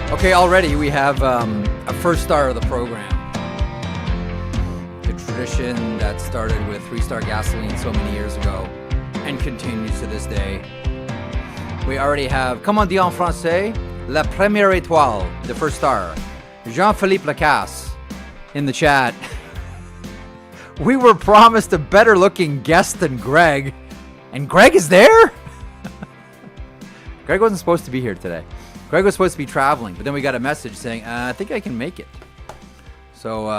Okay, already we have a first star of the program. The tradition that started with 3-star gasoline so many years ago and continues to this day. We already have, comme on dit en français, la première étoile, the first star, Jean-Philippe Lacasse in the chat. We were promised a better looking guest than Greg, and Greg is there? Greg wasn't supposed to be here today. Greg was supposed to be traveling, but then we got a message saying, I think I can make it. So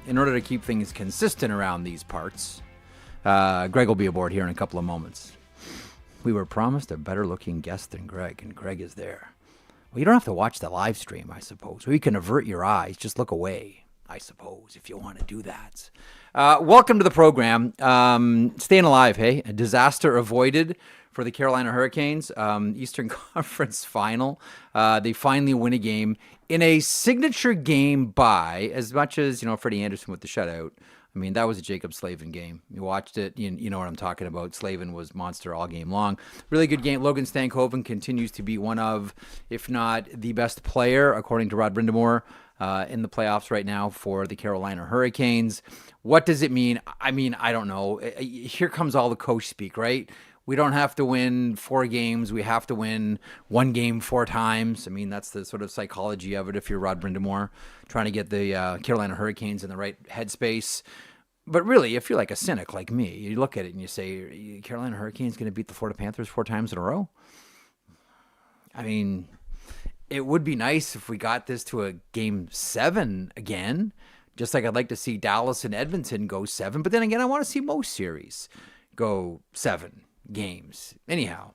in order to keep things consistent around these parts, Greg will be aboard here in a couple of moments. We were promised a better looking guest than Greg, and Greg is there. Well, you don't have to watch the live stream, I suppose. Or you can avert your eyes, just look away, I suppose, if you want to do that. Welcome to the program. Staying alive, hey? A disaster avoided for the Carolina Hurricanes. Eastern Conference final. They finally win a game in a signature game by, as much as, Freddie Anderson with the shutout. I mean, that was a Jacob Slavin game. You watched it, you know what I'm talking about. Slavin was monster all game long. Really good game. Logan Stankoven continues to be one of, if not the best player, according to Rod Brindamore, in the playoffs right now for the Carolina Hurricanes. What does it mean? I mean, I don't know. Here comes all the coach speak, right? We don't have to win 4 games. We have to win 1 game 4 times. I mean, that's the sort of psychology of it if you're Rod Brindamore, trying to get the Carolina Hurricanes in the right headspace. But really, if you're like a cynic like me, you look at it and you say, Carolina Hurricanes going to beat the Florida Panthers 4 times in a row? I mean, it would be nice if we got this to a game 7 again, just like I'd like to see Dallas and Edmonton go 7. But then again, I want to see most series go 7 games. Anyhow,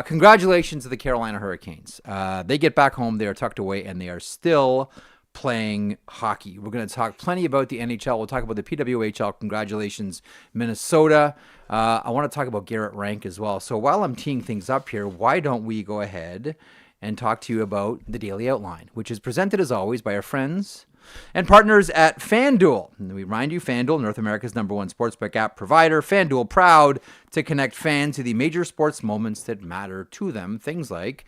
congratulations to the Carolina Hurricanes. They get back home. They are tucked away, and they are still playing hockey. We're going to talk plenty about the NHL. We'll talk about the PWHL. Congratulations, Minnesota. I want to talk about Garrett Rank as well. So while I'm teeing things up here, why don't we go ahead and talk to you about the Daily Outline, which is presented as always by our friends and partners at FanDuel. And we remind you, FanDuel, North America's #1 sportsbook app provider. FanDuel, proud to connect fans to the major sports moments that matter to them. Things like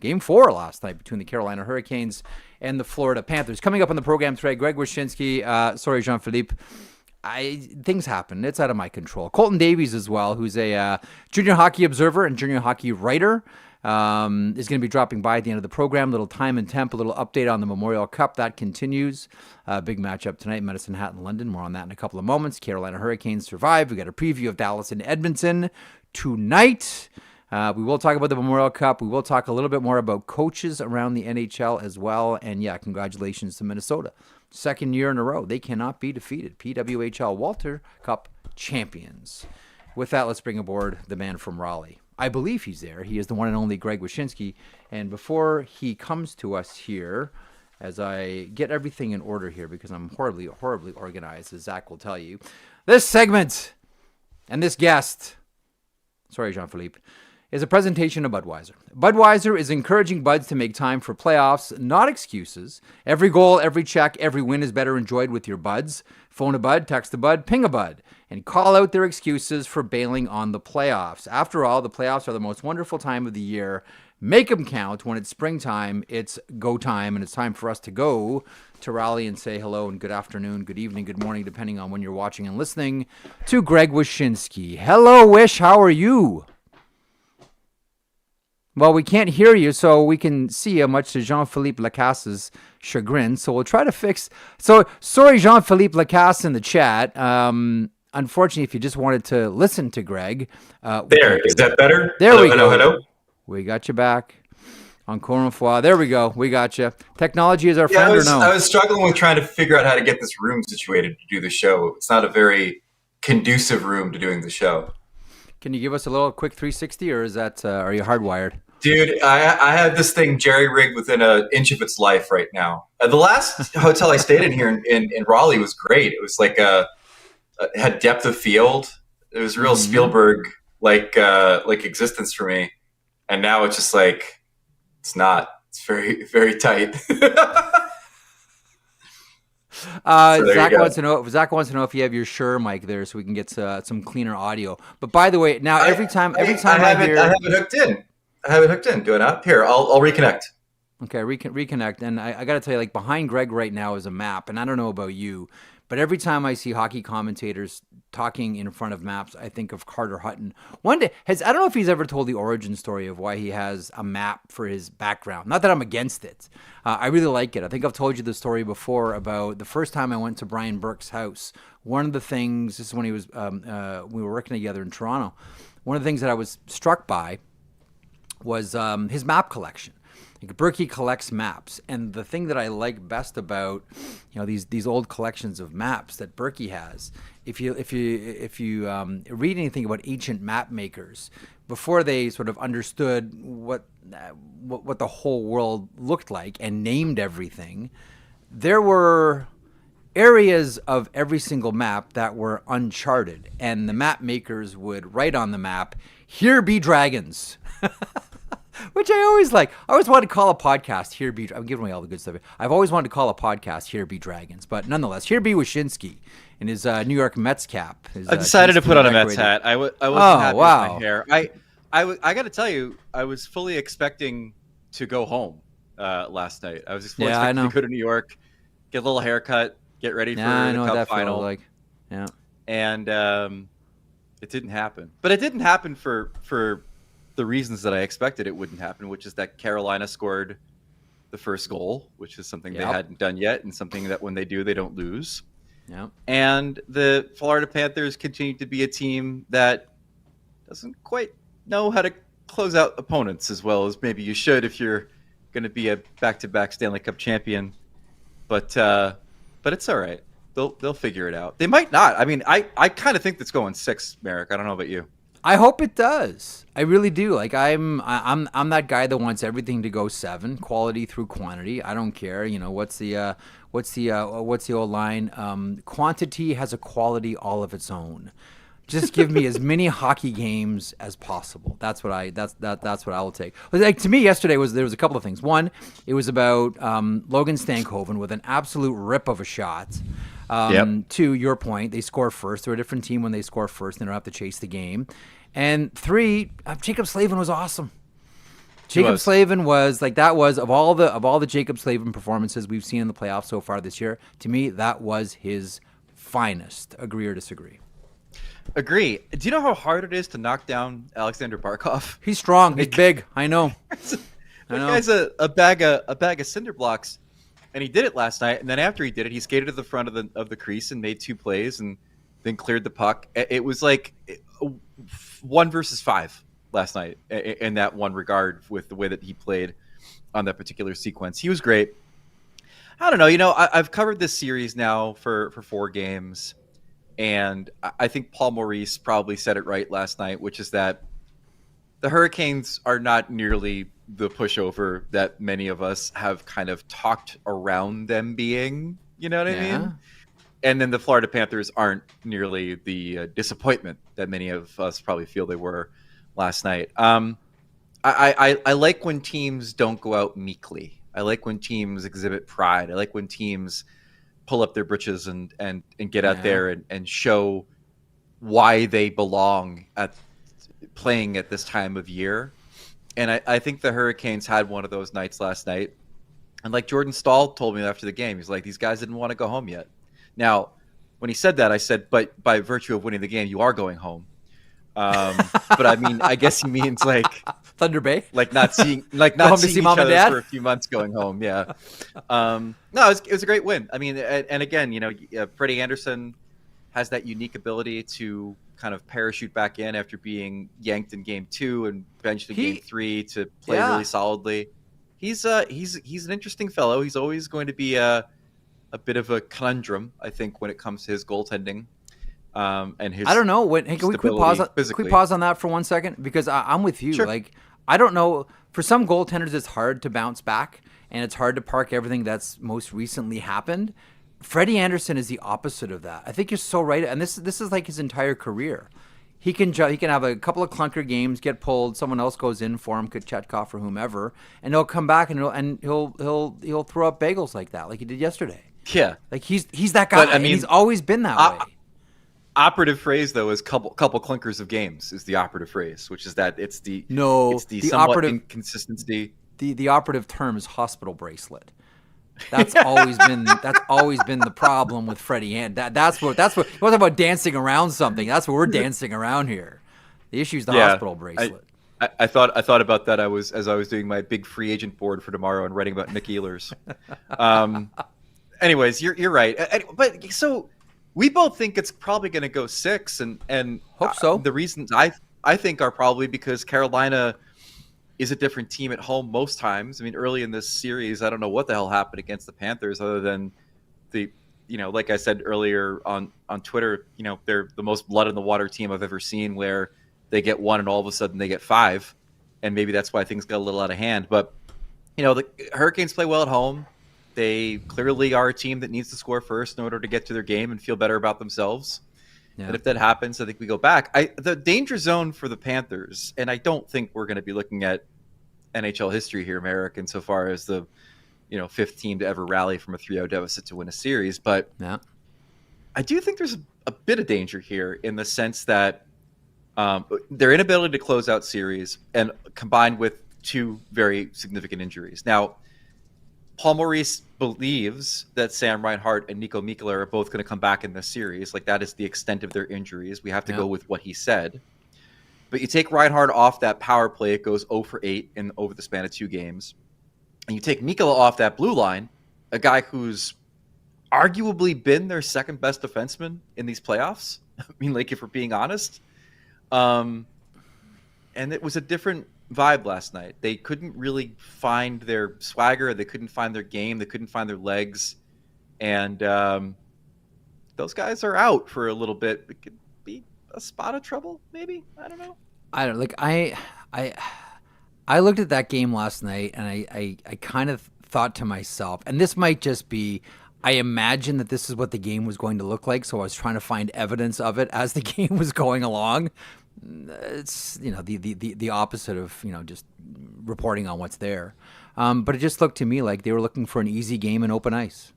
Game 4 last night between the Carolina Hurricanes and the Florida Panthers. Coming up on the program today, Greg Wyshynski, sorry, Jean-Philippe. Things happen. It's out of my control. Colton Davies as well, who's a junior hockey observer and junior hockey writer. Is going to be dropping by at the end of the program. Little time and temp, a little update on the Memorial Cup. That continues. Big matchup tonight, Medicine Hat and London. More on that in a couple of moments. Carolina Hurricanes survive. We got a preview of Dallas and Edmonton tonight. We will talk about the Memorial Cup. We will talk a little bit more about coaches around the NHL as well. And yeah, congratulations to Minnesota. 2nd year in a row. They cannot be defeated. PWHL Walter Cup champions. With that, let's bring aboard the man from Raleigh. I believe he's there. He is the one and only Greg Wyshynski. And before he comes to us here, as I get everything in order here, because I'm horribly, horribly organized, as Zach will tell you, this segment and this guest, sorry, Jean-Philippe, is a presentation of Budweiser. Budweiser is encouraging buds to make time for playoffs, not excuses. Every goal, every check, every win is better enjoyed with your buds. Phone a bud, text a bud, ping a bud, and call out their excuses for bailing on the playoffs. After all, the playoffs are the most wonderful time of the year. Make them count. When it's springtime, it's go time, and it's time for us to go to Raleigh and say hello and good afternoon, good evening, good morning, depending on when you're watching and listening, to Greg Wyshynski. Hello, Wish. How are you? Well, we can't hear you, so we can see you, much to Jean-Philippe Lacasse's chagrin. So we'll try to fix. So sorry, Jean-Philippe Lacasse in the chat. Unfortunately, if you just wanted to listen to Greg. Is that better? There we go. Hello. We got you back. Encore une fois. There we go. We got you. Technology is our friend or no? I was struggling with trying to figure out how to get this room situated to do the show. It's not a very conducive room to doing the show. Can you give us a little quick 360, or is that are you hardwired? Dude, I have this thing jerry-rigged within an inch of its life right now. The last hotel I stayed in here in Raleigh was great. It was like it had depth of field. It was real Spielberg like existence for me. And now it's just like it's not. It's very, very tight. Zach wants to know if you have your Shure mic there, so we can get some cleaner audio. But by the way, now every time I have it hooked in. Do I not? Here, I'll reconnect. Okay, reconnect. And I got to tell you, like, behind Greg right now is a map. And I don't know about you, but every time I see hockey commentators talking in front of maps, I think of Carter Hutton. One day, I don't know if he's ever told the origin story of why he has a map for his background. Not that I'm against it. I really like it. I think I've told you the story before about the first time I went to Brian Burke's house. One of the things, this is when he was, we were working together in Toronto. One of the things that I was struck by was his map collection. Berkey collects maps, and the thing that I like best about these old collections of maps that Berkey has, if you read anything about ancient map makers before they sort of understood what the whole world looked like and named everything, there were areas of every single map that were uncharted, and the map makers would write on the map, "Here be dragons." Which I always like. I always wanted to call a podcast "Here Be." I'm giving away all the good stuff. I've always wanted to call a podcast "Here Be Dragons," but nonetheless, here be Wyshynski in his New York Mets cap. I decided to put on a Mets hat. I wasn't happy with my hair. I got to tell you, I was fully expecting to go home last night. I was expecting to go to New York, get a little haircut, get ready for the Cup final. Like. Yeah, and it didn't happen. But it didn't happen for the reasons that I expected it wouldn't happen, which is that Carolina scored the first goal, which is something they hadn't done yet, and something that when they do, they don't lose. Yeah. And the Florida Panthers continue to be a team that doesn't quite know how to close out opponents as well as maybe you should if you're going to be a back-to-back Stanley Cup champion. But it's all right. They'll figure it out. They might not. I mean, I kind of think that's going 6, Marek. I don't know about you. I hope it does. I really do. Like I'm that guy that wants everything to go 7, quality through quantity. I don't care. What's the old line? Quantity has a quality all of its own. Just give me as many hockey games as possible. That's what I will take. Like to me, yesterday there was a couple of things. One, it was about Logan Stankoven with an absolute rip of a shot. To your point, they score first. They're a different team when they score first. They don't have to chase the game. And 3, Jacob Slavin was awesome. Jacob Slavin was like of all the Jacob Slavin performances we've seen in the playoffs so far this year. To me, that was his finest. Agree or disagree? Agree. Do you know how hard it is to knock down Alexander Barkov? He's strong. He's big. I know. That guy's a bag of cinder blocks. And he did it last night, and then after he did it, he skated to the front of the crease and made 2 plays, and then cleared the puck. It was like 1 versus 5 last night in that one regard with the way that he played on that particular sequence. He was great. I don't know. I've covered this series now for 4 games, and I think Paul Maurice probably said it right last night, which is that the Hurricanes are not nearly the pushover that many of us have kind of talked around them being, you know what I mean? And then the Florida Panthers aren't nearly the disappointment that many of us probably feel they were last night. I like when teams don't go out meekly. I like when teams exhibit pride. I like when teams pull up their britches and get out there and show why they belong at playing at this time of year. And I think the Hurricanes had one of those nights last night. And like Jordan Stahl told me after the game, he's like, these guys didn't want to go home yet. Now, when he said that, I said, but by virtue of winning the game, you are going home. But I mean, I guess he means like Thunder Bay, like not seeing each other for a few months going home. Yeah. No, it was a great win. I mean, and again, Freddie Anderson has that unique ability to kind of parachute back in after being yanked in game 2 and benched in game 3 to play really solidly. He's an interesting fellow. He's always going to be a bit of a conundrum, I think, when it comes to his goaltending. And his I don't know. Can we pause on that for 1 second? Because I'm with you. Sure. Like, I don't know. For some goaltenders, it's hard to bounce back, and it's hard to park everything that's most recently happened. Freddie Anderson is the opposite of that. I think you're so right. And this is like his entire career. He can have a couple of clunker games, get pulled, someone else goes in for him, Kachetkov or whomever, and he'll come back and he'll throw up bagels like that, like he did yesterday. Yeah, like he's that guy. But, I mean, he's always been that way. Operative phrase though is couple clunkers of games is the operative phrase, which is that it's the somewhat operative inconsistency. the operative term is hospital bracelet. That's always been the problem with Freddie Ant. That's what you want to talk about dancing around something. That's what we're dancing around here. The issue is the hospital bracelet. I thought about that. As I was doing my big free agent board for tomorrow and writing about Nick Ehlers. Anyways, you're right. But so we both think it's probably going to go 6, and hope so. The reasons I think are probably because Carolina is a different team at home most times. I mean, early in this series, I don't know what the hell happened against the Panthers other than like I said earlier on Twitter, they're the most blood in the water team I've ever seen, where they get 1 and all of a sudden they get 5. And maybe that's why things got a little out of hand. But, the Hurricanes play well at home. They clearly are a team that needs to score first in order to get to their game and feel better about themselves. Yeah. And if that happens, I think we go back. The danger zone for the Panthers, and I don't think we're going to be looking at NHL history here, Marek, insofar as the 5th team to ever rally from a 3-0 deficit to win a series. But yeah. I do think there's a bit of danger here in the sense that their inability to close out series and combined with 2 very significant injuries. Now, Paul Maurice believes that Sam Reinhart and Nico Mikkola are both going to come back in this series. Like, that is the extent of their injuries. We have to go with what he said. But you take Reinhart off that power play, it goes 0 for 8 over the span of 2 games. And you take Mikkola off that blue line, a guy who's arguably been their second best defenseman in these playoffs. I mean, like, if we're being honest. And it was a different vibe last night. They couldn't really find their swagger. They couldn't find their game. They couldn't find their legs. And those guys are out for a little bit. It could be a spot of trouble, maybe. I don't know. I looked at that game last night, and I kind of thought to myself, and this might just be, I imagine that this is what the game was going to look like, so I was trying to find evidence of it as the game was going along. It's the opposite of just reporting on what's there, but it just looked to me like they were looking for an easy game in open ice.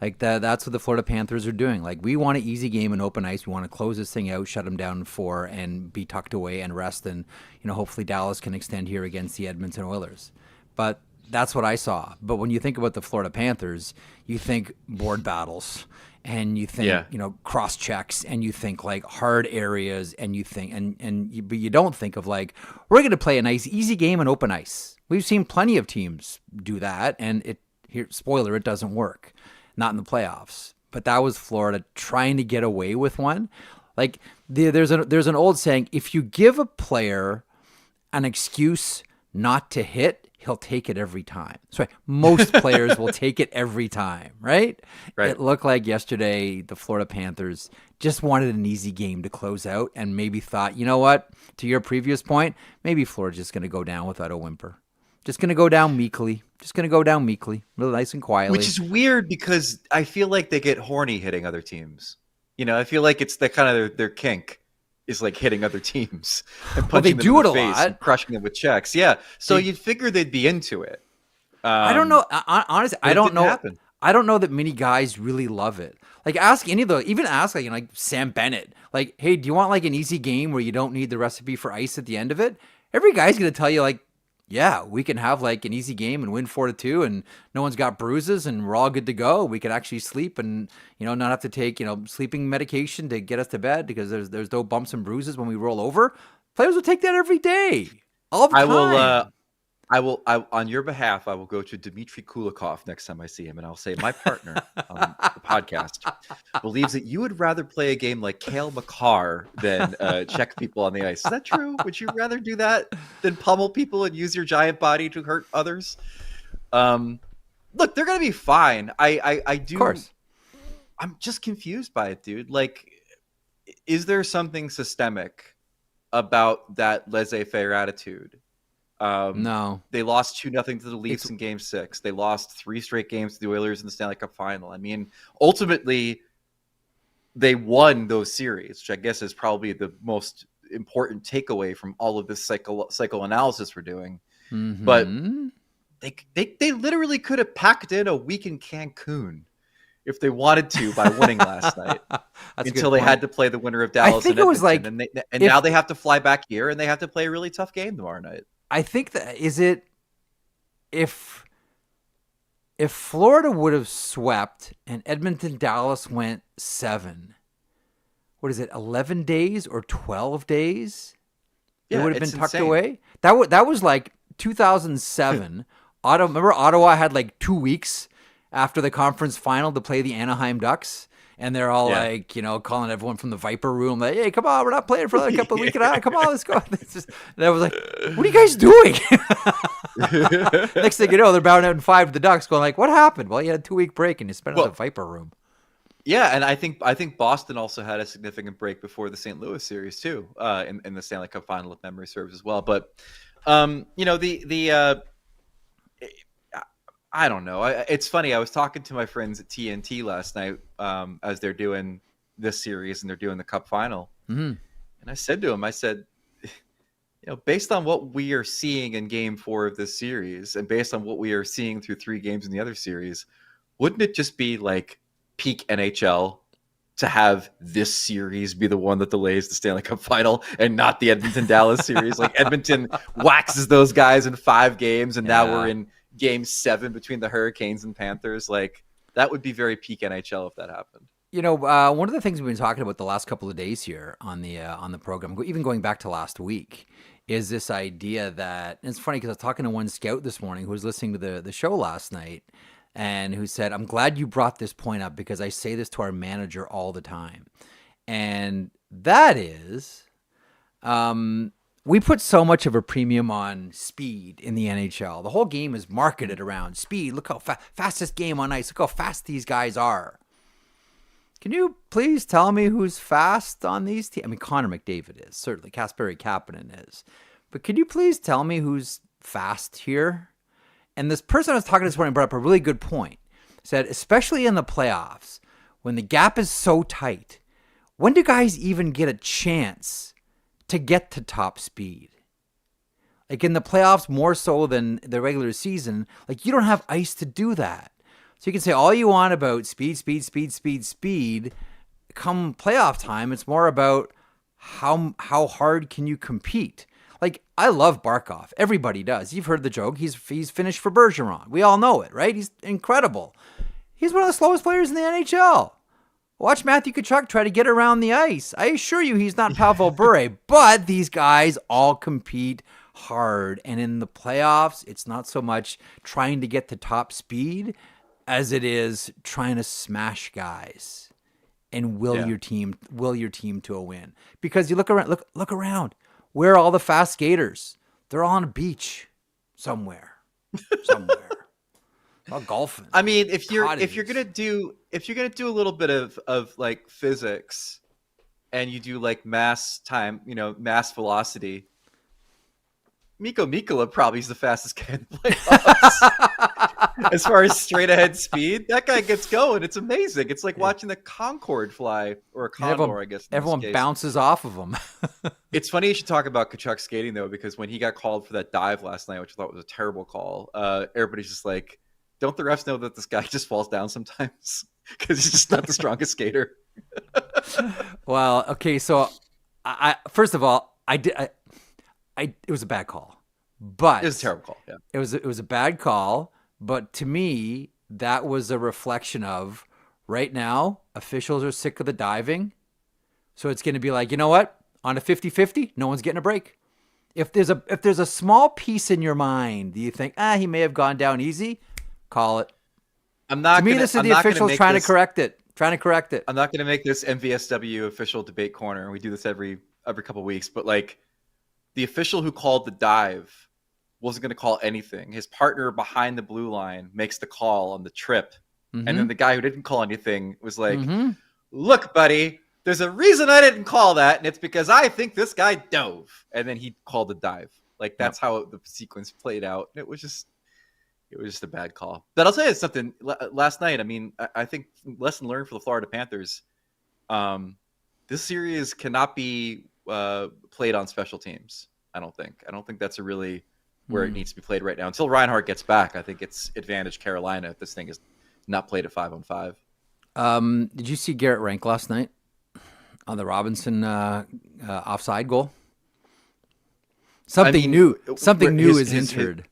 Like that's what the Florida Panthers are doing. Like, we want an easy game in open ice. We want to close this thing out, shut them down in 4, and be tucked away and rest. And hopefully Dallas can extend here against the Edmonton Oilers. But that's what I saw. But when you think about the Florida Panthers, you think board battles. And you think, cross checks, and you think like hard areas, and you think, but you don't think of like, we're going to play a nice easy game in open ice. We've seen plenty of teams do that, and spoiler, it doesn't work, not in the playoffs. But that was Florida trying to get away with one. Like there's an old saying: if you give a player an excuse not to hit, he'll take it every time. Sorry, most players will take it every time, right? Right. It looked like yesterday the Florida Panthers just wanted an easy game to close out and maybe thought, you know what, to your previous point, maybe Florida's just going to go down without a whimper. Just going to go down meekly. Really nice and quietly. Which is weird because I feel like they get horny hitting other teams. I feel like it's the kind of their kink. Is like hitting other teams and punching them in the face and crushing them with checks. Yeah. So you'd figure they'd be into it. I don't know. Honestly, I don't know. Happen. I don't know that many guys really love it. Like, ask any of the, even ask like Sam Bennett, like, hey, do you want like an easy game where you don't need the recipe for ice at the end of it? Every guy's going to tell you like, yeah, we can have like an easy game and win 4-2 and no one's got bruises and we're all good to go. We can actually sleep and, not have to take, sleeping medication to get us to bed because there's no bumps and bruises when we roll over. Players will take that every day. All the time. On your behalf, I will go to Dmitry Kulikov next time I see him, and I'll say my partner on the podcast believes that you would rather play a game like Cale Makar than check people on the ice. Is that true? Would you rather do that than pummel people and use your giant body to hurt others? Look, they're going to be fine. I do. Of course. I'm just confused by it, dude. Like, is there something systemic about that laissez-faire attitude? No. They lost 2-0 to the Leafs in Game 6. They lost 3 straight games to the Oilers in the Stanley Cup Final. I mean, ultimately, they won those series, which I guess is probably the most important takeaway from all of this psychoanalysis we're doing. Mm-hmm. But they literally could have packed in a week in Cancun if they wanted to by winning last night until they had to play the winner of Dallas. I think and it was like, now they have to fly back here and they have to play a really tough game tomorrow night. I think that is it. if Florida would have swept and Edmonton Dallas went 7, what is it, 11 days or 12 days? Yeah, it would have been tucked insane. away. That was like 2007. Remember Ottawa had like 2 weeks after the conference final to play the Anaheim Ducks. And they're all like, calling everyone from the Viper room, like, hey, come on, we're not playing for another couple of weeks. Come on, let's go. And I was like, what are you guys doing? Next thing you know, they're bowing out in 5 to the Ducks, going like, what happened? Well, you had a 2-week break and you spent it in the Viper room. Yeah, and I think Boston also had a significant break before the St. Louis series too, in the Stanley Cup final, if memory serves as well. But I don't know. It's funny. I was talking to my friends at TNT last night as they're doing this series and they're doing the Cup final, and I said to them, based on what we are seeing in Game 4 of this series, and based on what we are seeing through 3 games in the other series, wouldn't it just be like peak NHL to have this series be the one that delays the Stanley Cup final and not the Edmonton Dallas series? Like Edmonton waxes those guys in 5 games, and now we're in Game 7 between the Hurricanes and Panthers. Like that would be very peak NHL if that happened. One of the things we've been talking about the last couple of days here on the program, even going back to last week, is this idea that, and it's funny because I was talking to one scout this morning who was listening to the show last night, and who said, I'm glad you brought this point up because I say this to our manager all the time. And that is, we put so much of a premium on speed in the NHL. The whole game is marketed around speed. Look how fastest game on ice. Look how fast these guys are. Can you please tell me who's fast on these teams? I mean, Connor McDavid is, certainly. Kasperi Kapanen is. But can you please tell me who's fast here? And this person I was talking to this morning brought up a really good point. Said, especially in the playoffs, when the gap is so tight, when do guys even get a chance to get to top speed? Like in the playoffs, more so than the regular season, like you don't have ice to do that. So you can say all you want about speed. Come playoff time, it's more about how hard can you compete. Like, I love Barkov. Everybody does. You've heard the joke. He's finished for Bergeron. We all know it, right? He's incredible. He's one of the slowest players in the NHL. Watch Matthew Tkachuk try to get around the ice. I assure you he's not Pavel Bure, but these guys all compete hard. And in the playoffs, it's not so much trying to get to top speed as it is trying to smash guys and will your team to a win. Because you look around. Where are all the fast skaters? They're all on a beach somewhere. All golfing. I mean, if you're gonna do a little bit of like physics, and you do like mass time, mass velocity, Mikko Mikkola probably is the fastest guy in the playoffs. As far as straight ahead speed, that guy gets going. It's amazing. It's like watching the Concorde fly, or a Condor, I guess. Everyone bounces off of him. It's funny you should talk about Tkachuk skating, though, because when he got called for that dive last night, which I thought was a terrible call, everybody's just like, don't the refs know that this guy just falls down sometimes? Because he's just not the strongest skater. Well, okay, so I first of all, it was a bad call, but it was a terrible call. Yeah, it was a bad call, but to me, that was a reflection of right now officials are sick of the diving, so it's going to be like, you know what, on a 50-50, no one's getting a break. If there's a small piece in your mind, do you think he may have gone down easy? Call it. This is the officials trying to correct it. I'm not going to make this MVSW official debate corner. We do this every couple of weeks, but like, the official who called the dive wasn't going to call anything. His partner behind the blue line makes the call on the trip. Mm-hmm. And then the guy who didn't call anything was like, look, buddy, there's a reason I didn't call that. And it's because I think this guy dove. And then he called the dive. Like, that's how the sequence played out. And it was just a bad call. But I'll tell you something. Last night, I mean, I think lesson learned for the Florida Panthers. This series cannot be played on special teams. I don't think that's really where it needs to be played right now. Until Reinhart gets back, I think it's advantage Carolina if this thing is not played at 5-on-5. Did you see Garrett Rank last night on the Robinson offside goal? Something new is entered.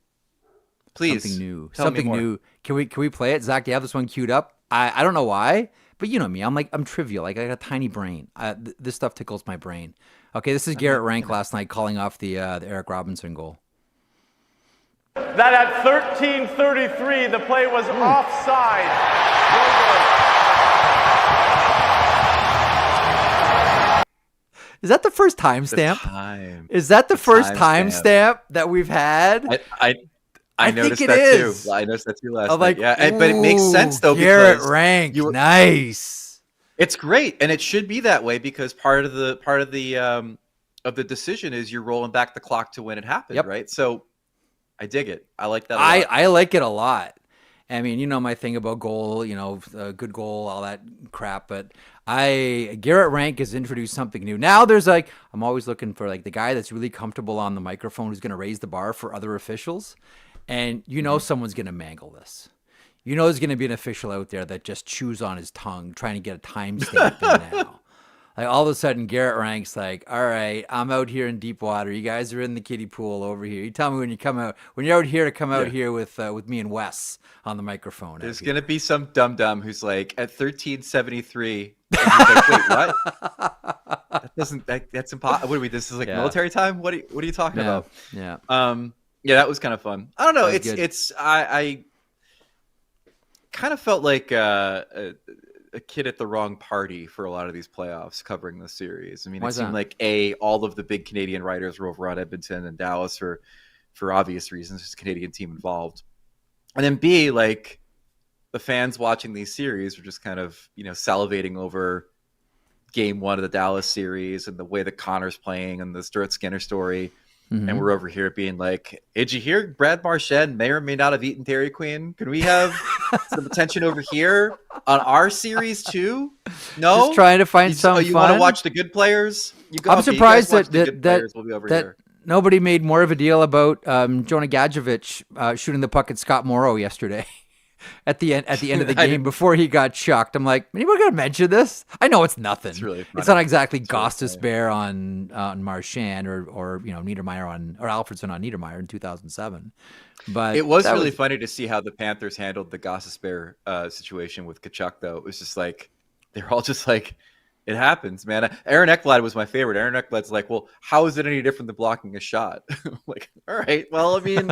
Please. Something new. Tell Something me more. new. Can we play it? Zach, do you have this one queued up? I don't know why, but you know me. I'm trivial. Like, I got a tiny brain. This stuff tickles my brain. Okay, this is Garrett Rank last night calling off the Eric Robinson goal. That at 13:33, the play was offside. Is that the first timestamp? Is that the first timestamp that we've had? I noticed think that it is. too. I noticed that too last I'm night. like, Yeah, but it makes sense though Garrett because Rank, nice. It's great, and it should be that way because part of the decision is you're rolling back the clock to when it happened, right? So I dig it. I like that a lot. I like it a lot. I mean, you know my thing about goal, good goal, all that crap. But Garrett Rank has introduced something new. Now there's I'm always looking for the guy that's really comfortable on the microphone who's going to raise the bar for other officials. And someone's going to mangle this. There's going to be an official out there that just chews on his tongue trying to get a timestamp in now. All of a sudden, Garrett Rank's like, all right, I'm out here in deep water. You guys are in the kiddie pool over here. You tell me when you come out. When you're out here to come out here with me and Wes on the microphone. There's going to be some dum-dum who's like, at 13:73. And he's like, wait, what? That's impossible. What are we? This is military time? What are you talking about? Yeah. Yeah, that was kind of fun. I don't know. I kind of felt like a kid at the wrong party for a lot of these playoffs covering the series. I mean, it seemed like all of the big Canadian writers were over on Edmonton and Dallas for obvious reasons. There's a Canadian team involved. And then B, the fans watching these series were just kind of, salivating over game one of the Dallas series and the way that Connor's playing and the Stuart Skinner story. Mm-hmm. And we're over here being like, did you hear Brad Marchand may or may not have eaten Dairy Queen? Can we have some attention over here on our series too? No? Just trying to find some you fun. Want to watch the good players? I'm surprised that we'll be over here. Nobody made more of a deal about Jonah Gadjevich shooting the puck at Scott Morrow yesterday. At the end of the game before he got chucked. I'm like, anyone gonna mention this? I know it's nothing. It's really funny. It's not exactly Gostisbehere on Marchand or Niedermayer or Alfredson on Niedermayer in 2007. But it was really funny to see how the Panthers handled the Gostisbehere situation with Tkachuk, though. It was just they're all just it happens, man. Aaron Ekblad was my favorite. Aaron Ekblad's like, well, how is it any different than blocking a shot? All right, well, I mean,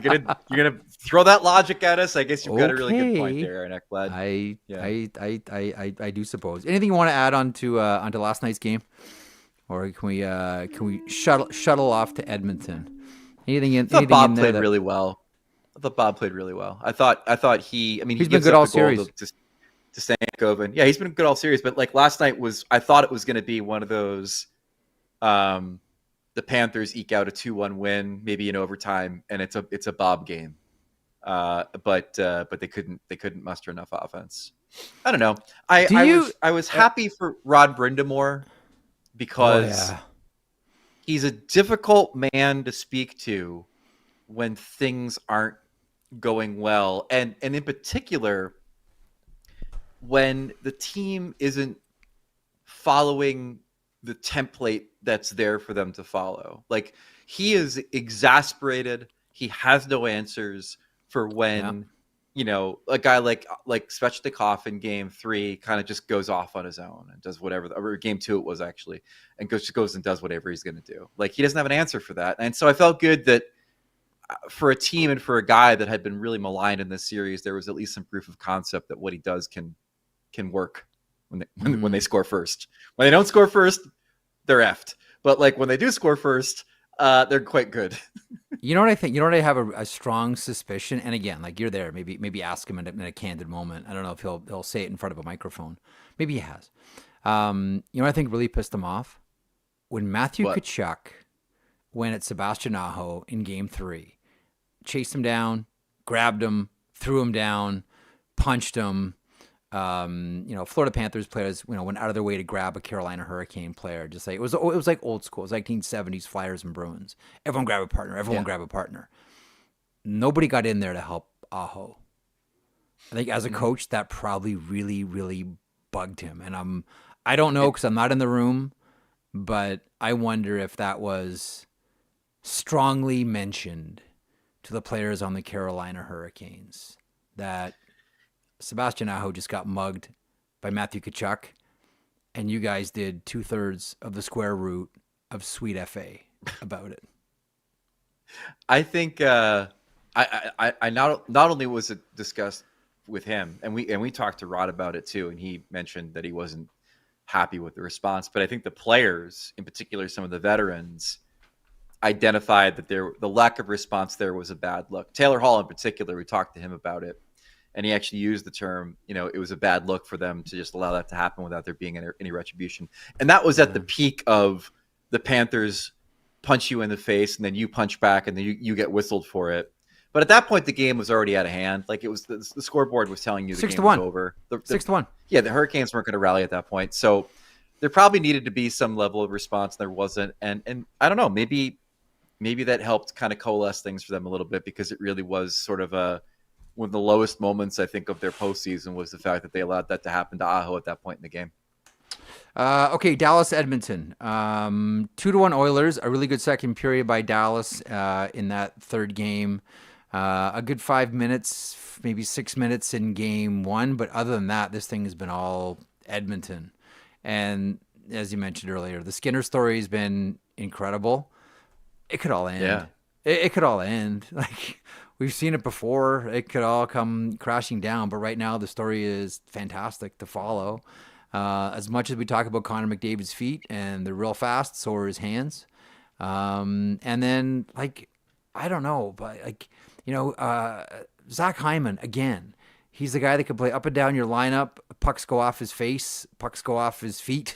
you're gonna throw that logic at us. I guess you've got a really good point there, Aaron Ekblad. I do suppose. Anything you want to add onto last night's game, or can we shuttle off to Edmonton? Anything Bob played really well. I thought Bob played really well. I thought he's been good all series. To Stankoven. Yeah, he's been good all series, but last night I thought it was going to be one of those the Panthers eke out a 2-1 win, maybe in overtime, and it's a Bob game. But they couldn't muster enough offense. I don't know. I was happy for Rod Brindamore because he's a difficult man to speak to when things aren't going well, and in particular when the team isn't following the template that's there for them to follow. He is exasperated. He has no answers for when, a guy like Svechnikov in game 3 kind of just goes off on his own and does whatever, or game 2 it was actually, and goes and does whatever he's going to do. He doesn't have an answer for that. And so I felt good that for a team and for a guy that had been really maligned in this series, there was at least some proof of concept that what he does can work when they score first. When they don't score first, they're effed. But when they do score first, they're quite good. You know what I think? You know what I have a strong suspicion. And again, you're there. Maybe ask him in a candid moment. I don't know if he'll say it in front of a microphone. Maybe he has. You know what I think really pissed him off? When Matthew Tkachuk went at Sebastian Aho in game 3, chased him down, grabbed him, threw him down, punched him. Florida Panthers players, went out of their way to grab a Carolina Hurricane player. Just it was like old school. It was 1970s Flyers and Bruins. Everyone grab a partner. Grab a partner. Nobody got in there to help Aho. I think as a coach, that probably really, really bugged him. And I don't know because I'm not in the room, but I wonder if that was strongly mentioned to the players on the Carolina Hurricanes that Sebastian Aho just got mugged by Matthew Tkachuk, and you guys did 2/3 of the square root of sweet FA about it. I think I not only was it discussed with him, and we talked to Rod about it too, and he mentioned that he wasn't happy with the response, but I think the players, in particular some of the veterans, identified that the lack of response there was a bad look. Taylor Hall in particular, we talked to him about it, and he actually used the term, it was a bad look for them to just allow that to happen without there being any retribution. And that was at the peak of the Panthers punch you in the face and then you punch back and then you get whistled for it. But at that point, the game was already out of hand. Like it was the scoreboard was telling you the game was over. 6-1. Yeah, the Hurricanes weren't going to rally at that point. So there probably needed to be some level of response. There wasn't. And I don't know, maybe that helped kind of coalesce things for them a little bit, because it really was sort of one of the lowest moments, I think, of their postseason was the fact that they allowed that to happen to Aho at that point in the game. Okay, Dallas, Edmonton. 2-1 Oilers. A really good second period by Dallas in that third game. A good 5 minutes, maybe 6 minutes in game one. But other than that, this thing has been all Edmonton. And as you mentioned earlier, the Skinner story has been incredible. It could all end. Yeah. It could all end. Like, we've seen it before. It could all come crashing down. But right now, the story is fantastic to follow. As much as we talk about Connor McDavid's feet and they're real fast, so are his hands. And then, like, I don't know, but Zach Hyman, again, he's the guy that can play up and down your lineup. Pucks go off his face, pucks go off his feet,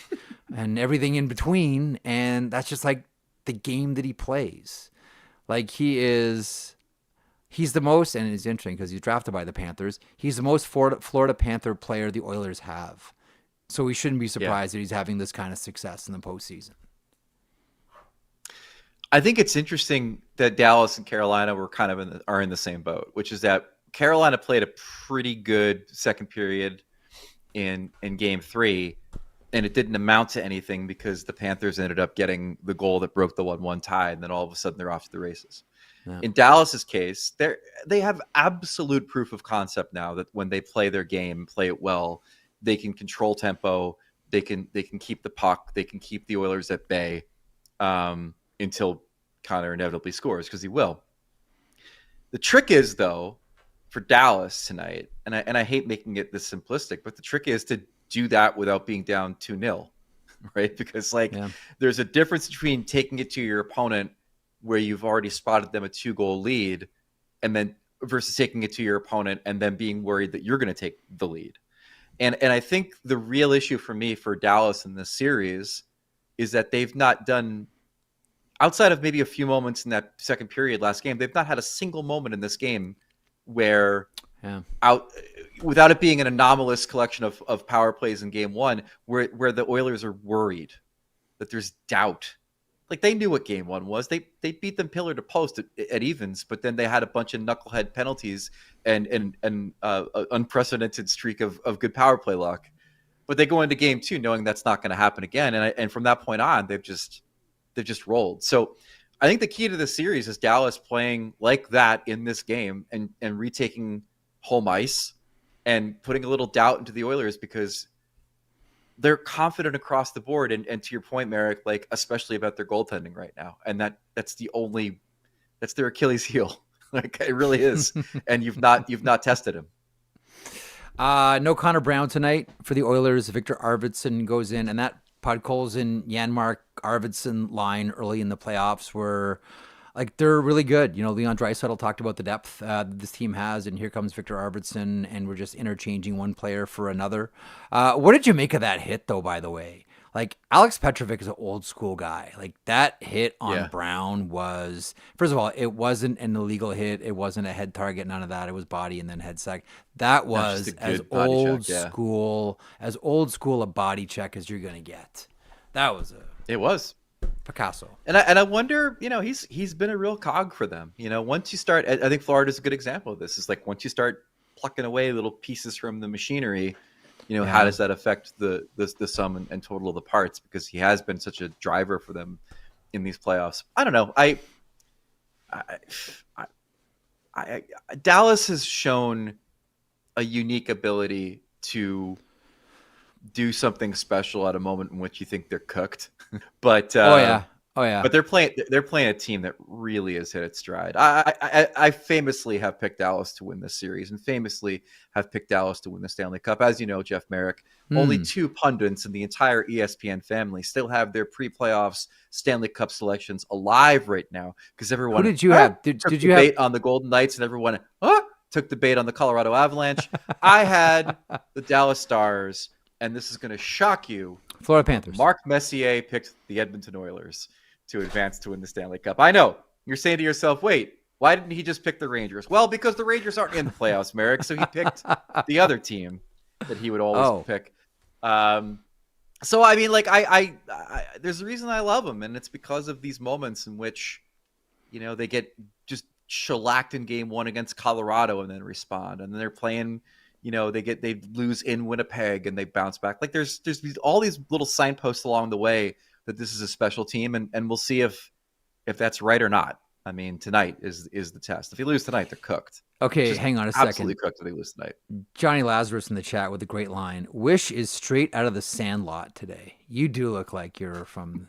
and everything in between. And that's just like the game that he plays. Like, he's the most, and it's interesting because he's drafted by the Panthers. He's the most Florida Panther player the Oilers have. So we shouldn't be surprised that he's having this kind of success in the postseason. I think it's interesting that Dallas and Carolina were kind of are in the same boat, which is that Carolina played a pretty good second period in game 3, and it didn't amount to anything because the Panthers ended up getting the goal that broke the 1-1 tie, and then all of a sudden they're off to the races. Yeah. In Dallas's case, they have absolute proof of concept now that when they play their game, play it well, they can control tempo. They can keep the puck. They can keep the Oilers at bay until Connor inevitably scores, because he will. The trick is, though, for Dallas tonight, and I hate making it this simplistic, but the trick is to do that without being down 2-0, right? Because there's a difference between taking it to your opponent where you've already spotted them a 2-goal lead, and then versus taking it to your opponent and then being worried that you're going to take the lead. And I think the real issue for me for Dallas in this series is that they've not done, outside of maybe a few moments in that second period last game, they've not had a single moment in this game where without it being an anomalous collection of power plays in game 1 where the Oilers are worried, that there's doubt. Like, they knew what game 1 was. They beat them pillar to post at evens, but then they had a bunch of knucklehead penalties and an unprecedented streak of good power play luck. But they go into game 2 knowing that's not going to happen again, and from that point on, they've just rolled. So I think the key to this series is Dallas playing like that in this game and retaking home ice and putting a little doubt into the Oilers, because they're confident across the board. And to your point, Marek, like, especially about their goaltending right now. And that's their Achilles heel. Like, it really is. And you've not tested him. No Connor Brown tonight for the Oilers. Victor Arvidsson goes in, and that Podkolzin, Janmark, Arvidsson line early in the playoffs were, like, they're really good. Leon Draisaitl talked about the depth this team has, and here comes Victor Arvidsson, and we're just interchanging one player for another. What did you make of that hit, though, by the way? Like, Alex Petrovic is an old school guy. Like, that hit on Brown was, first of all, it wasn't an illegal hit. It wasn't a head target, none of that. It was body and then head sack. That was as old school a body check as you're going to get. It was. Picasso. And I wonder, he's been a real cog for them. Once you start, I think Florida's a good example of this. Is like, once you start plucking away little pieces from the machinery, how does that affect the sum and total of the parts? Because he has been such a driver for them in these playoffs. I don't know. Dallas has shown a unique ability to do something special at a moment in which you think they're cooked. But but they're playing a team that really has hit its stride. I famously have picked Dallas to win this series, and famously have picked Dallas to win the Stanley Cup. As you know, Jeff Marek, only 2 pundits in the entire ESPN family still have their pre-playoffs Stanley Cup selections alive right now, because everyone. Who did you have? Did you have on the Golden Knights, and everyone took the bait on the Colorado Avalanche? I had the Dallas Stars, and this is going to shock you. Florida Panthers. Mark Messier picked the Edmonton Oilers to advance to win the Stanley Cup. I know. You're saying to yourself, wait, why didn't he just pick the Rangers? Well, because the Rangers aren't in the playoffs, Marek, so he picked the other team that he would always pick. So, I mean, like, I there's a reason I love him, and it's because of these moments in which, they get just shellacked in game 1 against Colorado and then respond. And then they're playing, they lose in Winnipeg and they bounce back. Like, there's all these little signposts along the way that this is a special team, and we'll see if that's right or not. I mean, tonight is the test. If you lose tonight, they're cooked. Okay, hang on a second. Absolutely cooked if they lose tonight. Johnny Lazarus in the chat with a great line. Wish is straight out of the Sandlot today. You do look like you're from...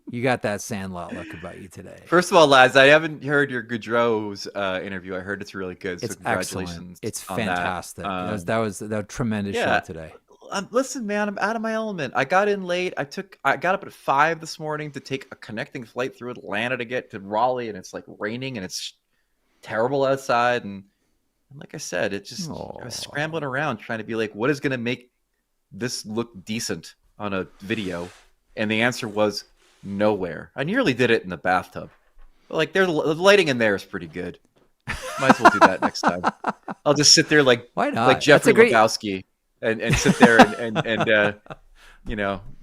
You got that Sandlot look about you today. First of all, Laz, I haven't heard your Gaudreau's interview. I heard it's really good. It's so congratulations. Excellent. It's fantastic. That was a tremendous show today. Listen, man, I'm out of my element. I got in late. I got up at 5 this morning to take a connecting flight through Atlanta to get to Raleigh, and it's like raining and it's terrible outside. And like I said, I was scrambling around trying to be like, what is going to make this look decent on a video? And the answer was nowhere. I nearly did it in the bathtub. But like, the lighting in there is pretty good. Might as well do that next time. I'll just sit there like, why not? Like Jeffrey Lebowski and sit there and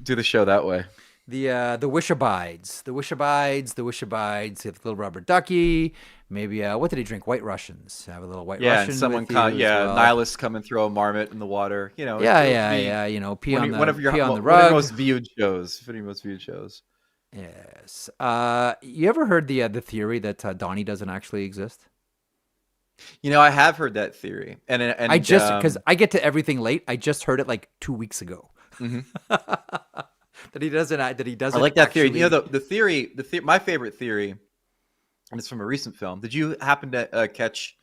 do the show that way. The wish abides. The wish abides. The wish abides. Have a little rubber ducky. Maybe what did he drink? White Russians. Have a little White Russian. And someone nihilists come and throw a marmot in the water. Pee on the rug. One of the most viewed shows. Yes. You ever heard the theory that Donnie doesn't actually exist? I have heard that theory, and I just because I get to everything late. I just heard it like 2 weeks ago. Mm-hmm. that he doesn't. I like that theory. The theory. My favorite theory, and it's from a recent film. Did you happen to catch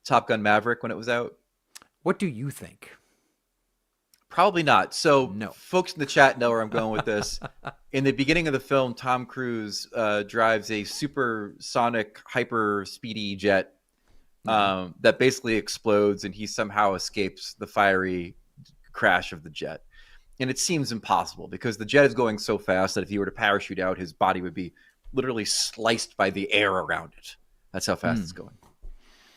Top Gun Maverick when it was out? What do you think? Probably not. So, no. Folks in the chat know where I'm going with this. In the beginning of the film, Tom Cruise drives a supersonic, hyper speedy jet that basically explodes, and he somehow escapes the fiery crash of the jet. And it seems impossible because the jet is going so fast that if he were to parachute out, his body would be literally sliced by the air around it. That's how fast it's going.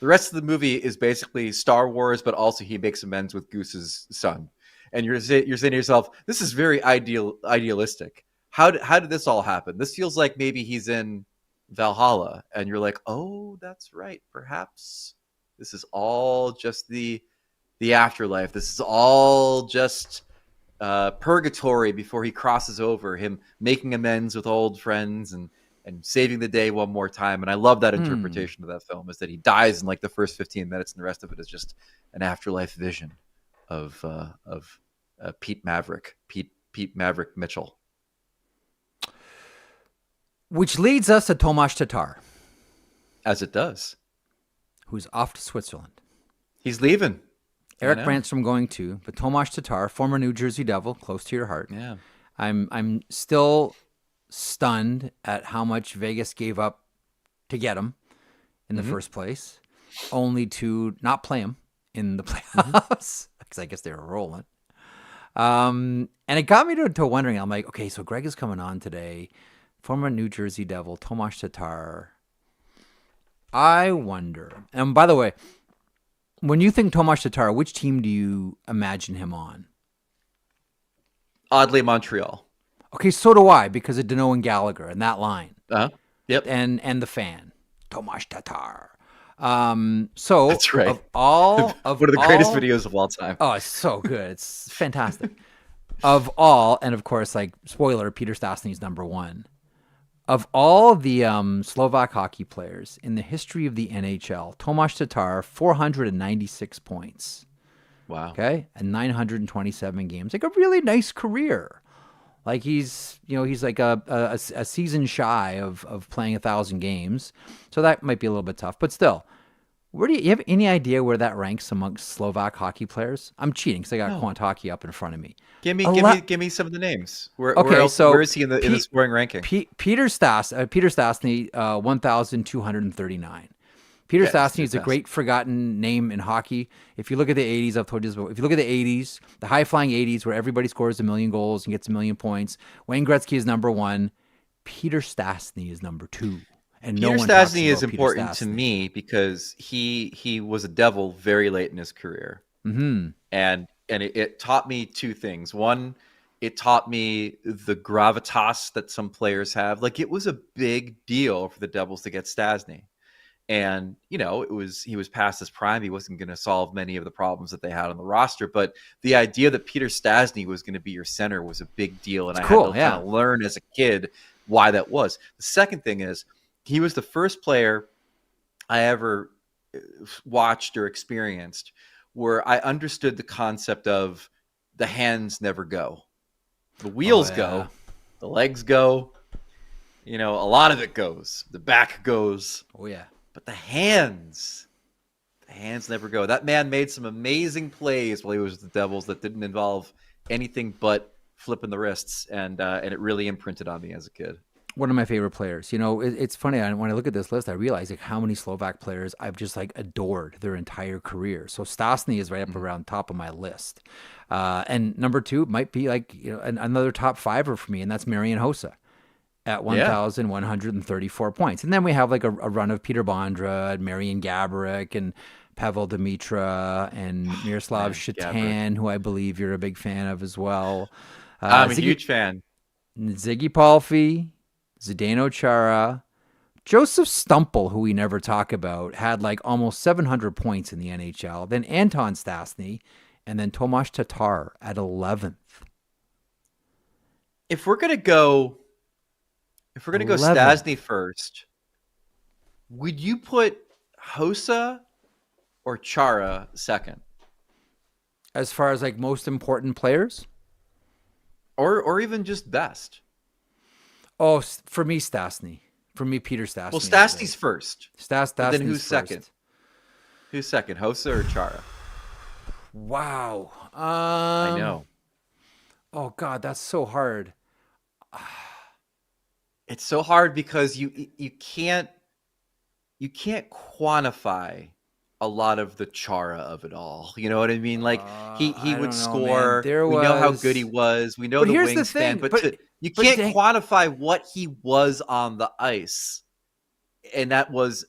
The rest of the movie is basically Star Wars, but also he makes amends with Goose's son. And you're saying to yourself, this is very idealistic. How did this all happen? This feels like maybe he's in Valhalla, and you're like, oh, that's right. Perhaps this is all just the afterlife. This is all just purgatory before he crosses over, him making amends with old friends and saving the day one more time. And I love that interpretation of that film, is that he dies in like the first 15 minutes, and the rest of it is just an afterlife vision of Pete Maverick Mitchell. Which leads us to Tomáš Tatar. As it does. Who's off to Switzerland. He's leaving. Eric Brandstrom going too, but Tomáš Tatar, former New Jersey Devil, close to your heart. Yeah. I'm still stunned at how much Vegas gave up to get him in the first place, only to not play him in the playoffs, because I guess they were rolling. And it got me to wondering, I'm like, okay, so Greg is coming on today, former New Jersey Devil, Tomáš Tatar. I wonder, and by the way, when you think Tomáš Tatar, which team do you imagine him on? Oddly, Montreal. Okay, so do I, because of Danault and Gallagher and that line. Yep. And the fan, Tomáš Tatar. So that's right. Of one of the greatest videos of all time. Oh, it's so good. It's fantastic. Of all, and of course, like spoiler, Peter Stastny's number one. Of all the Slovak hockey players in the history of the NHL, Tomáš Tatar, 496 points. Wow. Okay, and 927 games. Like a really nice career. Like he's like a season shy of playing 1,000 games. So that might be a little bit tough. But still, where do you have any idea where that ranks amongst Slovak hockey players? I'm cheating because I got Quant Hockey up in front of me. Give me some of the names. Where is he in the scoring ranking? Peter Stastny, 1,239. Peter Stastny is a great forgotten name in hockey. If you look at the 80s, I've told you this before. If you look at the 80s, the high-flying 80s where everybody scores 1 million goals and gets 1 million points, Wayne Gretzky is number 1. Peter Stastny is number 2. And Peter Stastny is important to me because he was a Devil very late in his career. Mm-hmm. And it taught me two things. One, it taught me the gravitas that some players have. Like, it was a big deal for the Devils to get Stastny. And, he was past his prime. He wasn't going to solve many of the problems that they had on the roster. But the idea that Peter Stastny was going to be your center was a big deal. And I had to kind of learn as a kid why that was. The second thing is he was the first player I ever watched or experienced where I understood the concept of the hands never go. The wheels go, the legs go, a lot of it goes. The back goes. Oh, yeah. But the hands never go. That man made some amazing plays while he was with the Devils that didn't involve anything but flipping the wrists, and it really imprinted on me as a kid. One of my favorite players. It's funny. When I look at this list, I realize how many Slovak players I've just adored their entire career. So Stastny is right up around top of my list. And number 2 might be another top fiver for me, and that's Marian Hossa at 1,134 points. And then we have a run of Peter Bondra and Marian Gaborik and Pavel Dimitra and Miroslav Shatan, who I believe you're a big fan of as well. I'm a huge fan. Ziggy Palffy, Zdeno Chara, Joseph Stumple, who we never talk about, had almost 700 points in the NHL. Then Anton Stastny, and then Tomáš Tatar at 11th. If we're gonna go Stastny first, would you put Hossa or Chara second? As far as most important players? Or even just best? Oh, for me, Stastny. For me, Peter Stastny. Well, Stastny's first. Stastny's then who's first. Second? Who's second, Hossa or Chara? Wow. I know. Oh, God, that's so hard. It's so hard because you can't quantify a lot of the Chara of it all. You know what I mean? He would score. We know how good he was. We know the wingspan, but you can't quantify what he was on the ice, and that was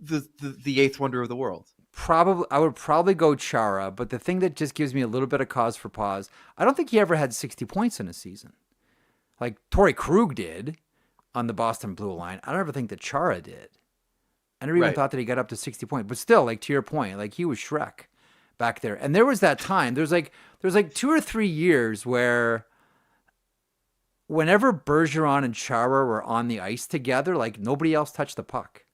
the eighth wonder of the world. I would probably go Chara, but the thing that just gives me a little bit of cause for pause, I don't think he ever had 60 points in a season. Like Torrey Krug did on the Boston Blue Line. I don't ever think that Chara did. I never even thought that he got up to 60 points. But still, to your point, he was Shrek back there. And there was that time. There's 2 or 3 years where whenever Bergeron and Chara were on the ice together, nobody else touched the puck.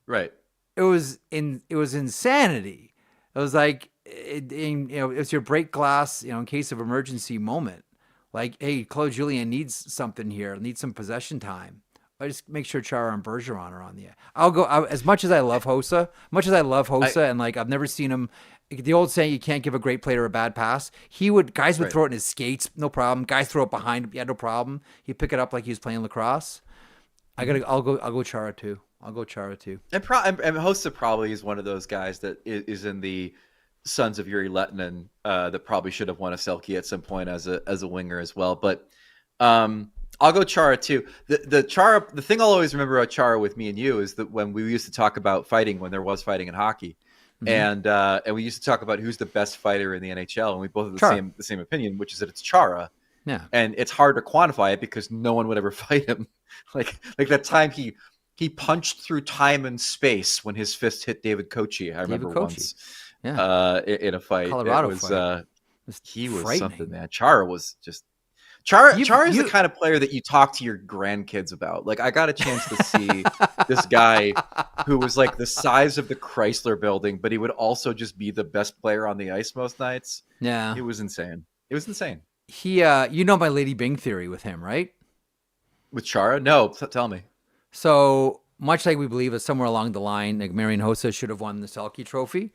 Right. It was insanity. It was it's your break glass, in case of emergency moment. Hey, Claude Julien needs something here. Needs some possession time. I just make sure Chara and Bergeron are on the. I'll go as much as I love Hossa. And I've never seen him. The old saying, you can't give a great player a bad pass. Guys would throw it in his skates, no problem. Guys throw it behind him, yeah, no problem. He'd pick it up like he was playing lacrosse. I'll go Chara too. And Hossa probably is one of those guys that is in the Sons of Yuri Lettinen that probably should have won a Selke at some point as a winger as well. But I'll go Chara too. The thing I'll always remember about Chara with me and you is that when we used to talk about fighting, when there was fighting in hockey, and we used to talk about who's the best fighter in the NHL, and we both have the same opinion, which is that it's Chara. Yeah. And it's hard to quantify it because no one would ever fight him. Like that time he punched through time and space when his fist hit David Kochi. I remember once. Yeah. In a fight. Colorado fight. He was something, man. Chara Chara is the kind of player that you talk to your grandkids about. Like, I got a chance to see this guy who was like the size of the Chrysler Building, but he would also just be the best player on the ice most nights. Yeah. It was insane. It was insane. He, my Lady Bing theory with him, right? With Chara? No, tell me. So much like we believe that somewhere along the line, like Marian Hossa should have won the Selke Trophy,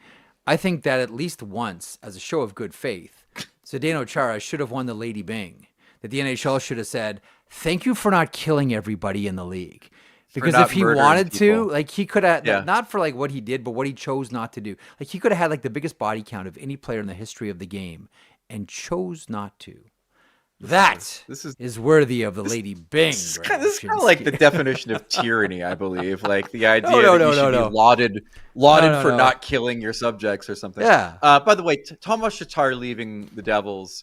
I think that at least once, as a show of good faith, Zdeno Chara should have won the Lady Bing. That the NHL should have said, thank you for not killing everybody in the league. Because if he wanted to, like, he could have, not for like what he did, but what he chose not to do. Like, he could have had like the biggest body count of any player in the history of the game and chose not to. That is worthy of the Lady Bing. This is kind of like the definition of tyranny, I believe. Like the idea that you should be lauded for not killing your subjects or something. Yeah. By the way, Tomas Tatar leaving the Devils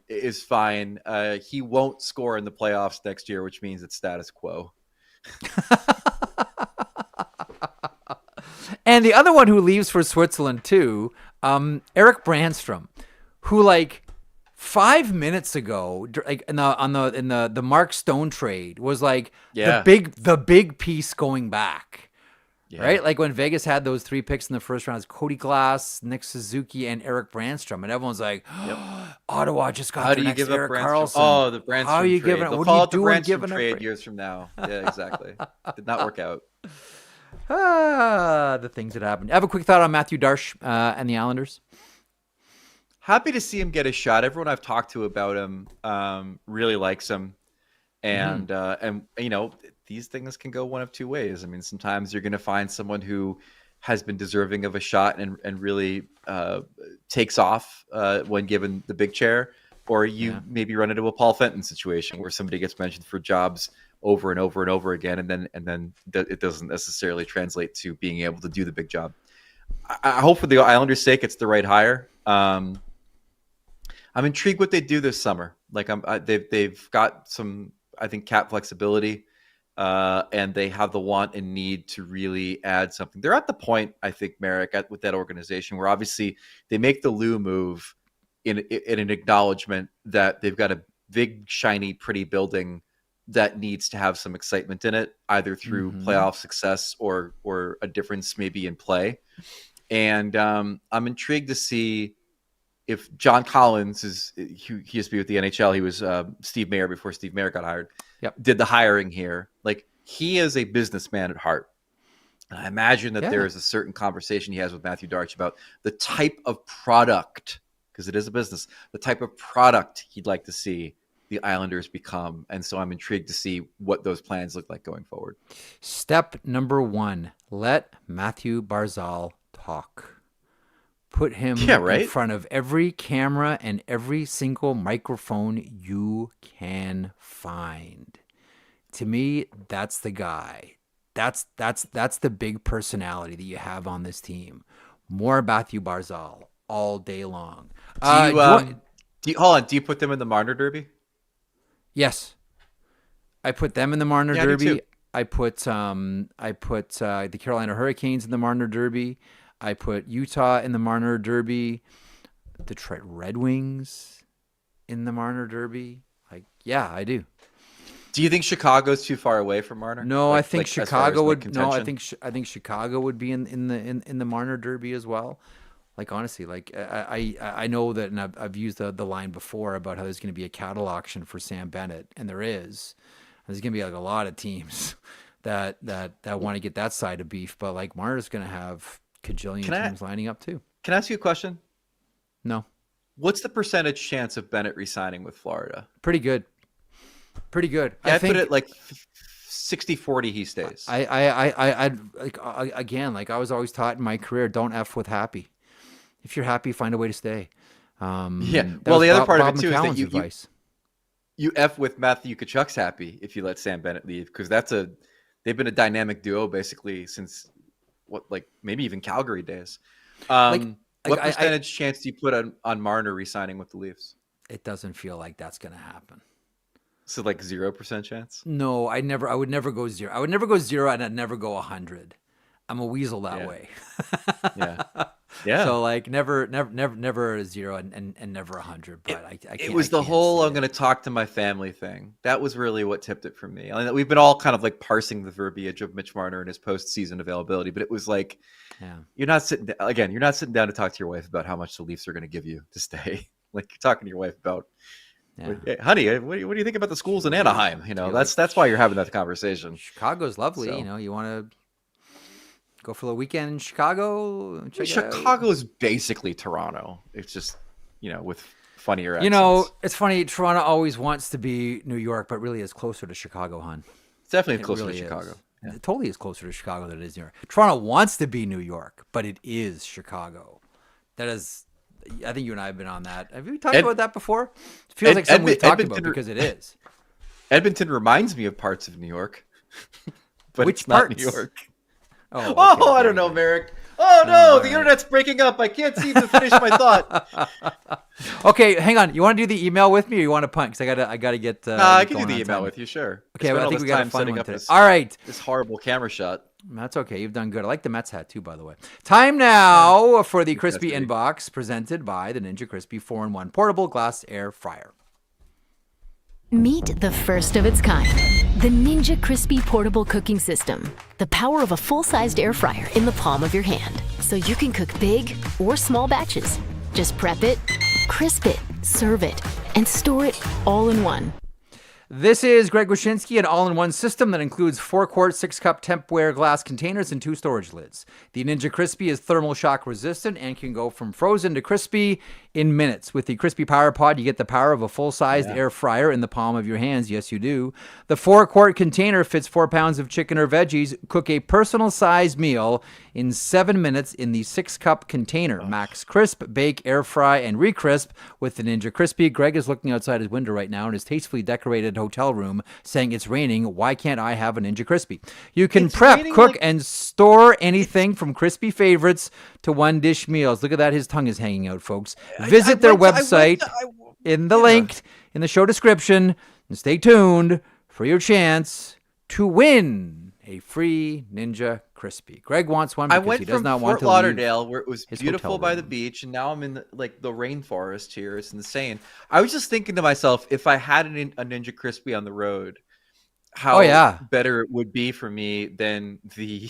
is fine. He won't score in the playoffs next year, which means it's status quo. And the other one who leaves for Switzerland too, Eric Brandstrom, who like 5 minutes ago, like in the Mark Stone trade, was like the big piece going back. Yeah. Right? Like when Vegas had those 3 picks in the first round, it's Cody Glass, Nick Suzuki, and Eric Brandstrom. And everyone's like, Ottawa just got the next Erik Karlsson. Oh, the Brandstrom How are you trade. giving it? What are you doing giving trade up? years from now. Yeah, exactly. Did not work out. The things that happened. I have a quick thought on Matthew Darche and the Islanders. Happy to see him get a shot. Everyone I've talked to about him really likes him. And you know, these things can go one of two ways. I mean, sometimes you're going to find someone who has been deserving of a shot and really takes off when given the big chair, or you maybe run into a Paul Fenton situation where somebody gets mentioned for jobs over and over and over again, and then it doesn't necessarily translate to being able to do the big job. I hope for the Islanders' sake it's the right hire. I'm intrigued what they do this summer. Like they've got some, I think, cap flexibility, and they have the want and need to really add something. They're at the point, I think, Marek, with that organization where obviously they make the Lou move in an acknowledgement that they've got a big, shiny, pretty building that needs to have some excitement in it, either through playoff success or a difference maybe in play. And I'm intrigued to see if John Collins he used to be with the NHL. He was Steve Mayer before Steve Mayer got hired. Did the hiring here. Like, he is a businessman at heart. And I imagine that there is a certain conversation he has with Matthew Darche about the type of product, because it is a business, the type of product he'd like to see the Islanders become. And so I'm intrigued to see what those plans look like going forward. Step number 1, let Matthew Barzal talk. Put him in front of every camera and every single microphone you can find. To me, that's the guy. That's the big personality that you have on this team. More Matthew Barzal all day long. Do you put them in the Marner Derby? Yes, I put them in the Marner Derby. I put the Carolina Hurricanes in the Marner Derby. I put Utah in the Marner Derby. Detroit Red Wings in the Marner Derby. I do. Do you think Chicago's too far away from Marner? No, I think Chicago would. No, I think Chicago would be in the Marner Derby as well. Like, honestly, like I know that, and I've used the line before about how there's going to be a cattle auction for Sam Bennett, and there is. There's going to be like a lot of teams that want to get that side of beef, but like Marner's going to have cajillion teams lining up too. Can I ask you a question? No. What's the percentage chance of Bennett re-signing with Florida? Pretty good. Yeah, I think put it like 60-40 he stays. I was always taught in my career, don't F with happy. If you're happy, find a way to stay. Well, the other part of it too is that you F with Matthew Tkachuk's happy if you let Sam Bennett leave, because they've been a dynamic duo basically since maybe even Calgary days. What percentage chance do you put on Marner re-signing with the Leafs? It doesn't feel like that's going to happen. So like 0% chance? No, I would never go 0. I would never go 0, and I'd never go 100. I'm a weasel that way. Yeah. So like never a 0 and never 100. But I can't. It was the whole I'm going to talk to my family thing. That was really what tipped it for me. I mean, we've been all kind of like parsing the verbiage of Mitch Marner and his postseason availability, but it was like, you're not sitting down to talk to your wife about how much the Leafs are going to give you to stay. Like you're talking to your wife about, hey, honey, what do you think about the schools in Anaheim? You know, that's why you're having that conversation. Chicago's lovely. So, you want to go for the weekend in Chicago? Chicago is basically Toronto. It's just, with funnier accents. It's funny. Toronto always wants to be New York, but really is closer to Chicago, hon. It's definitely closer to Chicago. Yeah. It totally is closer to Chicago than it is New York. Toronto wants to be New York, but it is Chicago. That is, I think you and I have been on that. Have we talked about that before? It feels like something we've talked about because it is. Edmonton reminds me of parts of New York, but Which it's not parts? New York. Okay, I don't know, Marek. Oh no, the internet's breaking up. I can't seem to finish my thought. Okay, hang on. You want to do the email with me, or you want to punt? Because I gotta get. I can do the email with you, sure. Okay, I think we got to find one today. This, all right, this horrible camera shot. That's okay. You've done good. I like the Mets hat too, by the way. Time now for the Crispy Inbox, presented by the Ninja Crispy 4-in-1 portable glass air fryer. Meet the first of its kind, the Ninja Crispy portable cooking system. The power of a full-sized air fryer in the palm of your hand, so you can cook big or small batches. Just prep it, crisp it, serve it, and store it all in one. This is Greg Wyshynski, an all-in-one system that includes 4-quart, 6-cup Tupperware glass containers and 2 storage lids. The Ninja Crispy is thermal shock resistant and can go from frozen to crispy in minutes. With the Crispy Power Pod, you get the power of a full-sized air fryer in the palm of your hands. Yes, you do. The 4-quart container fits 4 pounds of chicken or veggies. Cook a personal-sized meal in 7 minutes in the 6-cup container. Max crisp, bake, air fry, and re-crisp with the Ninja Crispy. Greg is looking outside his window right now in his tastefully decorated hotel room saying, it's raining. Why can't I have a Ninja Crispy? You can prep, cook, and store anything from crispy favorites to one-dish meals. Look at that. His tongue is hanging out, folks. Visit their website in the link in the show description, and stay tuned for your chance to win a free Ninja Crispy. Greg wants one because he does not want to leave. I went from Fort Lauderdale, where it was beautiful by the beach, and now I'm in the rainforest here. It's insane. I was just thinking to myself, if I had a Ninja Crispy on the road, how better it would be for me than the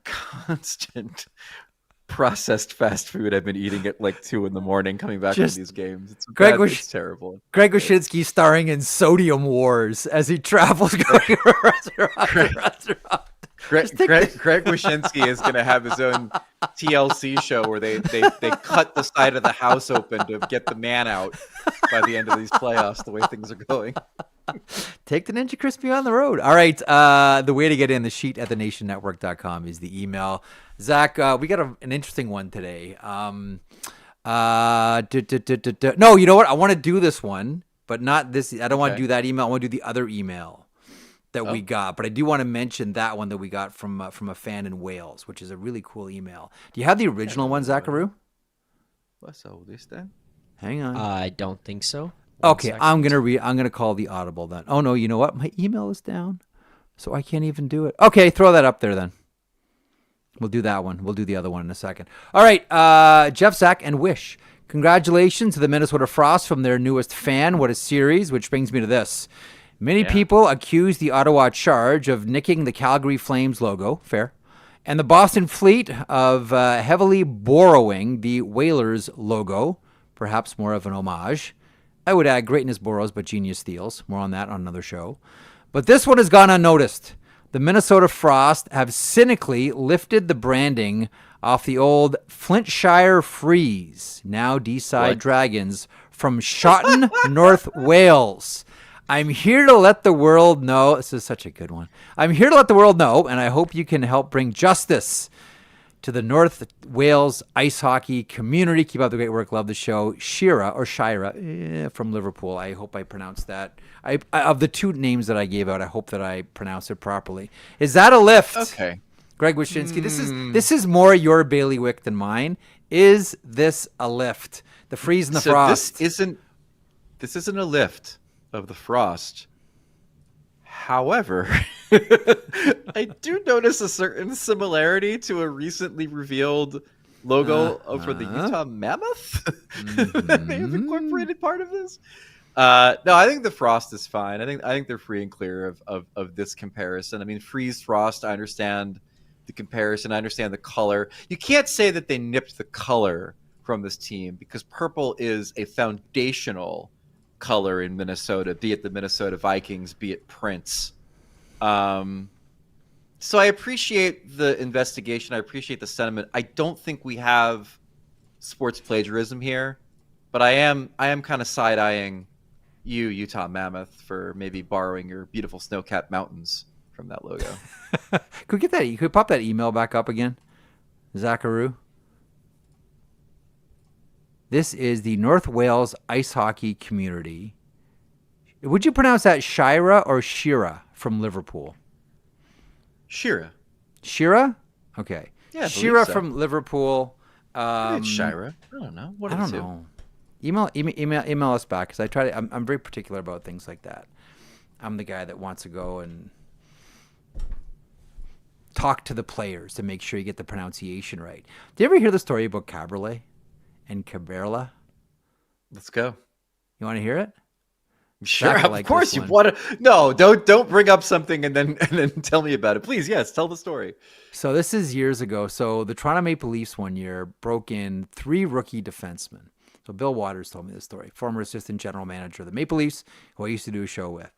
constant processed fast food I've been eating at 2 a.m. coming back from these games. It's terrible. Greg Wyshynski starring in Sodium Wars as he travels going from restaurant to restaurant. Greg Wyshynski is going to have his own TLC show where they cut the side of the house open to get the man out by the end of these playoffs, the way things are going. Take the Ninja Crispy on the road. All right. The way to get in, the sheet at thenationnetwork.com is the email. Zach, we got an interesting one today. No, you know what? I want to do this one, but not this. I don't want to do that email. I want to do the other email that we got. But I do want to mention that one that we got from a fan in Wales, which is a really cool email. Do you have the original one, Zacharoo? What's all this then? Hang on. I don't think so. Okay, I'm gonna call the audible then. Oh no, you know what? My email is down, so I can't even do it. Okay, throw that up there then. We'll do that one. We'll do the other one in a second. All right, Jeff, Zach, and Wish. Congratulations to the Minnesota Frost from their newest fan. What a series! Which brings me to this. Many people accuse the Ottawa Charge of nicking the Calgary Flames logo. Fair. And the Boston Fleet of heavily borrowing the Whalers logo. Perhaps more of an homage. I would add greatness borrows, but genius steals. More on that on another show. But this one has gone unnoticed. The Minnesota Frost have cynically lifted the branding off the old Flintshire Freeze, now Deeside Dragons, from Shotton, North Wales. I'm here to let the world know. This is such a good one. I'm here to let the world know, and I hope you can help bring justice to the North Wales ice hockey community. Keep up the great work. Love the show. Shira from Liverpool. I hope I pronounced that. Of the two names that I gave out, I hope that I pronounced it properly. Is that a lift? Okay. Greg Wyshynski, this is more your bailiwick than mine. Is this a lift? The freeze and the frost. This isn't a lift of the Frost. However, I do notice a certain similarity to a recently revealed logo for the Utah Mammoth. Mm-hmm. They have incorporated part of this. No, I think the frost is fine. I think they're free and clear of this comparison. I mean, freeze frost. I understand the comparison. I understand the color. You can't say that they nipped the color from this team because purple is a foundational color in Minnesota, be it the Minnesota Vikings, be it Prince. So I appreciate the investigation. I appreciate the sentiment. I don't think we have sports plagiarism here, but I am kind of side-eyeing you, Utah Mammoth, for maybe borrowing your beautiful snow-capped mountains from that logo. Could we get that? You could pop that email back up again, Zacharoo. This is the North Wales Ice Hockey Community. Would you pronounce that Shira or Shira from Liverpool? Shira. Shira? Okay. Yeah, Shira so. from Liverpool. It's Shira. I don't know. What I don't know. Email us back because I'm very particular about things like that. I'm the guy that wants to go and talk to the players to make sure you get the pronunciation right. Did you ever hear the story about Caberlet and Caberla? Let's go. You want to hear it? Sure, of course you want to. No, don't bring up something and then tell me about it, please. Yes, tell the story. So this is years ago. So the Toronto Maple Leafs one year broke in 3 rookie defensemen. So Bill Waters told me this story, former assistant general manager of the Maple Leafs, who I used to do a show with,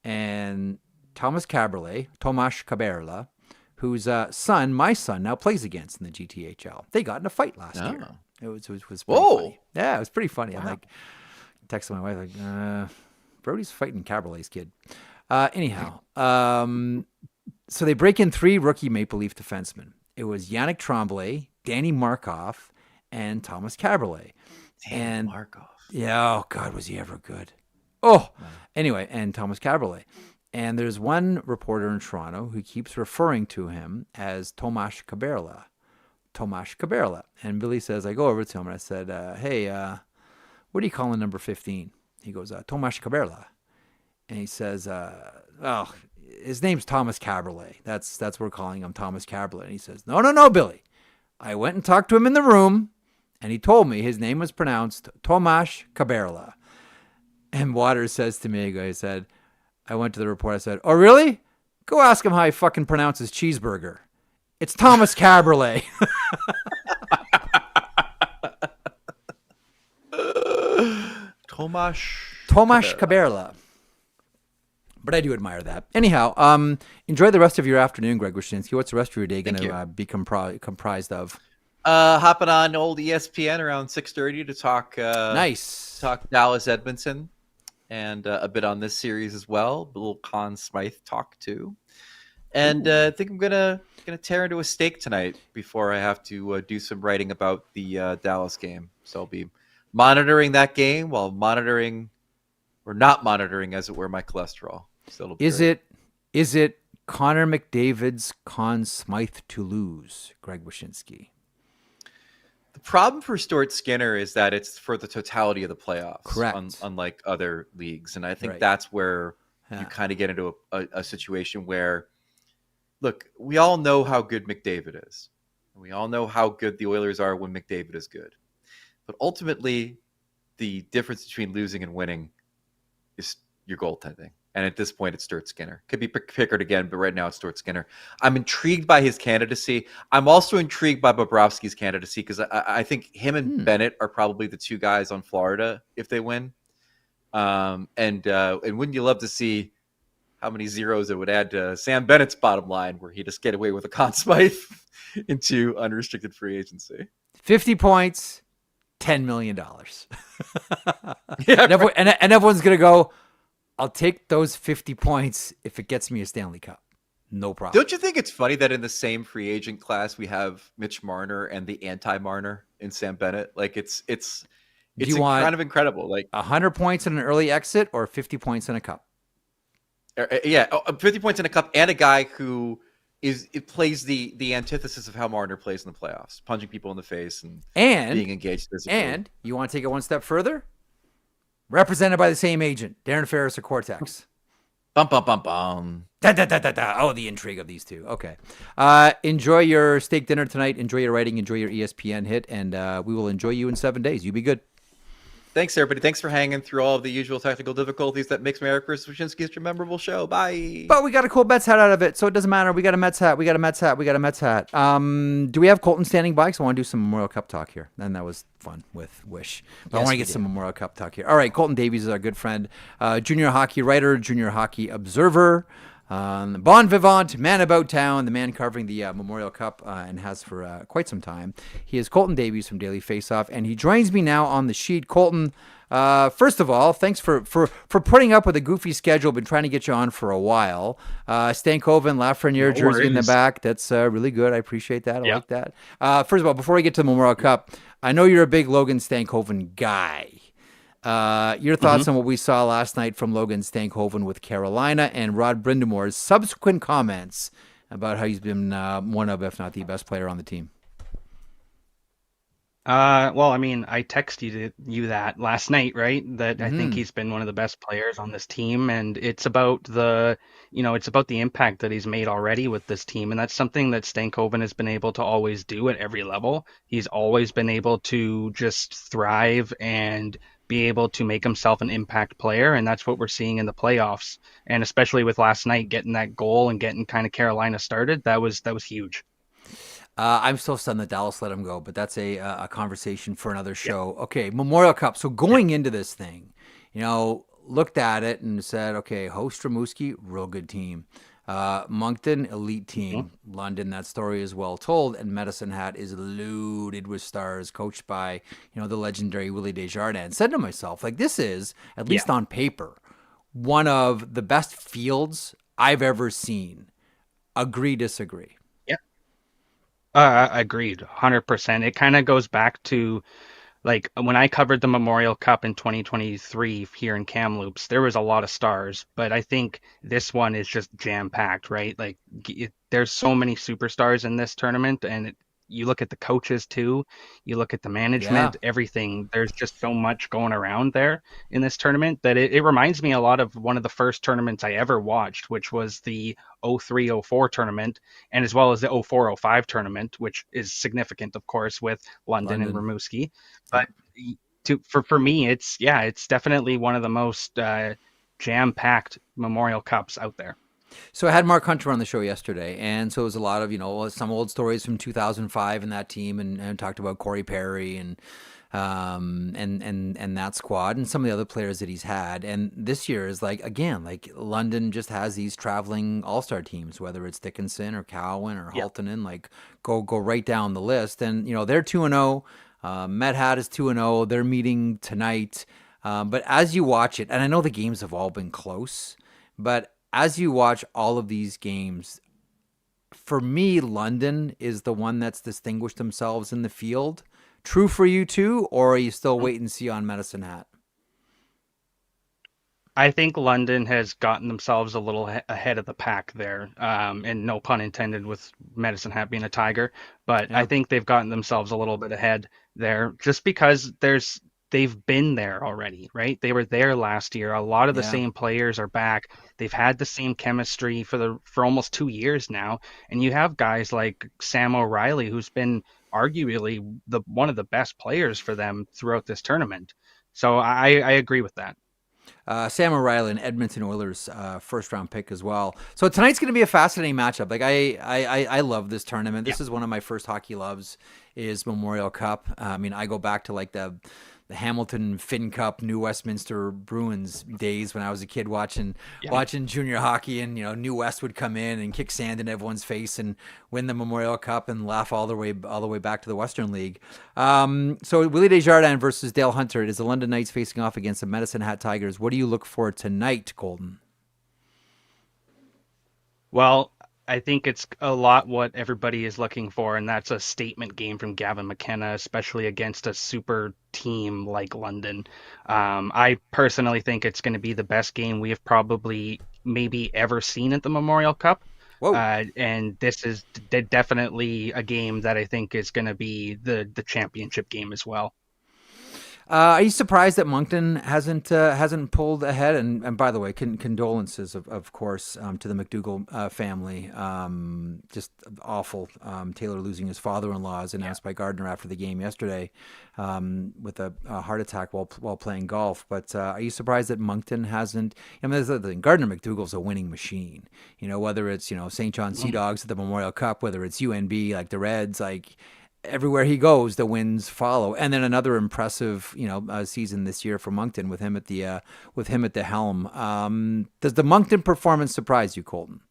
and Tomasz Kaberla, whose son, my son, now plays against in the GTHL. They got in a fight last year. It was pretty funny. Yeah, it was pretty funny. Wow. I'm like, texting my wife like, Brody's fighting Caberlet's kid. Anyhow, so they break in 3 rookie Maple Leaf defensemen. It was Yannick Tremblay, Danny Markov, and Thomas Caberlet. And Markov. Yeah, oh God, was he ever good? Oh, anyway, and Thomas Caberlet. And there's one reporter in Toronto who keeps referring to him as Tomasz Kaberla. Tomasz Kaberla. And Billy says, I go over to him and I said, hey, what do you call number 15? He goes, Tomasz Kaberla. And he says, his name's Thomas Caberlet. That's what we're calling him, Thomas Caberlet. And he says, no, Billy. I went and talked to him in the room, and he told me his name was pronounced Tomasz Kaberla. And Waters says to me, he said, I went to the report, I said, oh, really? Go ask him how he fucking pronounces cheeseburger. It's Thomas Caberlet. Tomasz Kaberla. But I do admire that. Anyhow, enjoy the rest of your afternoon, Greg Wyshynski. What's the rest of your day going to be comprised of? Hopping on old ESPN around 6:30 to talk. Talk Dallas Edmonton, and a bit on this series as well. A little Conn Smythe talk too, and I think I'm gonna tear into a steak tonight before I have to do some writing about the Dallas game. So I'll be monitoring that game while monitoring, or not monitoring, as it were, my cholesterol. So is it Connor McDavid's Conn Smythe to lose, Greg Wyshynski? The problem for Stuart Skinner is that it's for the totality of the playoffs, correct? Unlike other leagues, and I think that's where you kind of get into a situation where, look, we all know how good McDavid is. We all know how good the Oilers are when McDavid is good. But ultimately, the difference between losing and winning is your goaltending. And at this point, it's Stuart Skinner. Could be Pickard again, but right now it's Stuart Skinner. I'm intrigued by his candidacy. I'm also intrigued by Bobrovsky's candidacy because I think him and Bennett are probably the 2 guys on Florida if they win. And wouldn't you love to see how many zeros it would add to Sam Bennett's bottom line, where he just get away with a Conn Smythe into unrestricted free agency? 50 points, $10 million. And everyone's going to go, I'll take those 50 points if it gets me a Stanley Cup. No problem. Don't you think it's funny that in the same free agent class we have Mitch Marner and the anti-Marner in Sam Bennett? Like it's kind of incredible. Like 100 points in an early exit or 50 points in a cup? Yeah, 50 points in a cup, and a guy who plays the antithesis of how Marner plays in the playoffs, punching people in the face and being engaged physically. And you want to take it one step further? Represented by the same agent, Darren Ferris of Cortex. Bum, bum, bum, bum. Oh, the intrigue of these two. Okay. Enjoy your steak dinner tonight. Enjoy your writing. Enjoy your ESPN hit. And we will enjoy you in 7 days. You be good. Thanks, everybody. Thanks for hanging through all of the usual technical difficulties that makes Marek vs. Wyshynski's a memorable show. Bye. But we got a cool Mets hat out of it, so it doesn't matter. We got a Mets hat. We got a Mets hat. Do we have Colton standing by? Because I want to do some Memorial Cup talk here. And that was fun with Wish. But I want to get some Memorial Cup talk here. All right, Colton Davies is our good friend. Junior hockey writer, junior hockey observer. Bon vivant, man about town, the man covering the Memorial Cup and has for quite some time. He is Colton Davies from Daily Faceoff, and he joins me now on the sheet. Colton, first of all, thanks for putting up with a goofy schedule. Been trying to get you on for a while. Stankoven, Lafreniere jersey in the back. That's really good. I appreciate that. I like that. First of all, before we get to the Memorial Cup, I know you're a big Logan Stankoven guy. Your thoughts on what we saw last night from Logan Stankoven with Carolina and Rod Brindamore's subsequent comments about how he's been one of, if not the best player on the team? Well, I mean, I texted you that last night, right? That I think he's been one of the best players on this team, and it's about the impact that he's made already with this team, and that's something that Stankoven has been able to always do at every level. He's always been able to just thrive and be able to make himself an impact player, and that's what we're seeing in the playoffs. And especially with last night getting that goal and getting kind of Carolina started, that was huge. I'm still stunned that Dallas let him go, but that's a conversation for another show. Okay, Memorial Cup. So going into this thing, looked at it and said, okay, host Rimouski, real good team. Moncton, elite team. London, that story is well told, and Medicine Hat is loaded with stars, coached by the legendary Willie Desjardins. Said to myself, like, this is, at least on paper, one of the best fields I've ever seen. Agree, disagree? Agreed, 100%. It kind of goes back to like when I covered the Memorial Cup in 2023 here in Kamloops, there was a lot of stars, but I think this one is just jam-packed, right? Like there's so many superstars in this tournament, and you look at the coaches too, you look at the management, everything. There's just so much going around there in this tournament that it reminds me a lot of one of the first tournaments I ever watched, which was the 03-04 tournament, and as well as the 04-05 tournament, which is significant, of course, with London. And Rimouski. But for me, it's definitely one of the most jam-packed Memorial Cups out there. So I had Mark Hunter on the show yesterday, and so it was a lot of, some old stories from 2005 and that team, and talked about Corey Perry and that squad and some of the other players that he's had. And this year is like London just has these traveling all-star teams, whether it's Dickinson or Cowan or Haltonen, like go right down the list. And, they're 2-0. Met Hat is 2-0. They're meeting tonight. But as you watch it, and I know the games have all been close, but as you watch all of these games, for me, London is the one that's distinguished themselves in the field. True for you too, or are you still wait and see on Medicine Hat? I think London has gotten themselves a little ahead of the pack there, and no pun intended with Medicine Hat being a Tiger, but I think they've gotten themselves a little bit ahead there just because they've been there already, right? They were there last year. A lot of the same players are back. They've had the same chemistry for almost 2 years now. And you have guys like Sam O'Reilly, who's been arguably one of the best players for them throughout this tournament. So I agree with that. Sam O'Reilly, and Edmonton Oilers first round pick as well. So tonight's going to be a fascinating matchup. Like I love this tournament. This is one of my first hockey loves, is Memorial Cup. I mean, I go back to like the Hamilton Finn Cup, New Westminster Bruins days when I was a kid watching junior hockey, and New West would come in and kick sand in everyone's face and win the Memorial Cup and laugh all the way back to the Western League. So Willie Desjardins versus Dale Hunter. It is the London Knights facing off against the Medicine Hat Tigers. What do you look for tonight, Colton? Well, I think it's a lot what everybody is looking for, and that's a statement game from Gavin McKenna, especially against a super team like London. I personally think it's going to be the best game we have probably maybe ever seen at the Memorial Cup. And this is definitely a game that I think is going to be the championship game as well. Are you surprised that Moncton hasn't pulled ahead? And by the way, condolences of course to the McDougall family. Just awful. Taylor losing his father-in-law, as announced by Gardner after the game yesterday, with a heart attack while playing golf. But are you surprised that Moncton hasn't? I mean, there's the thing. Gardner McDougall's a winning machine. Whether it's St. John Sea Dogs at the Memorial Cup, whether it's UNB like the Reds, like. Everywhere he goes, the wins follow, and then another impressive, season this year for Moncton with him at the helm. Does the Moncton performance surprise you, Colton?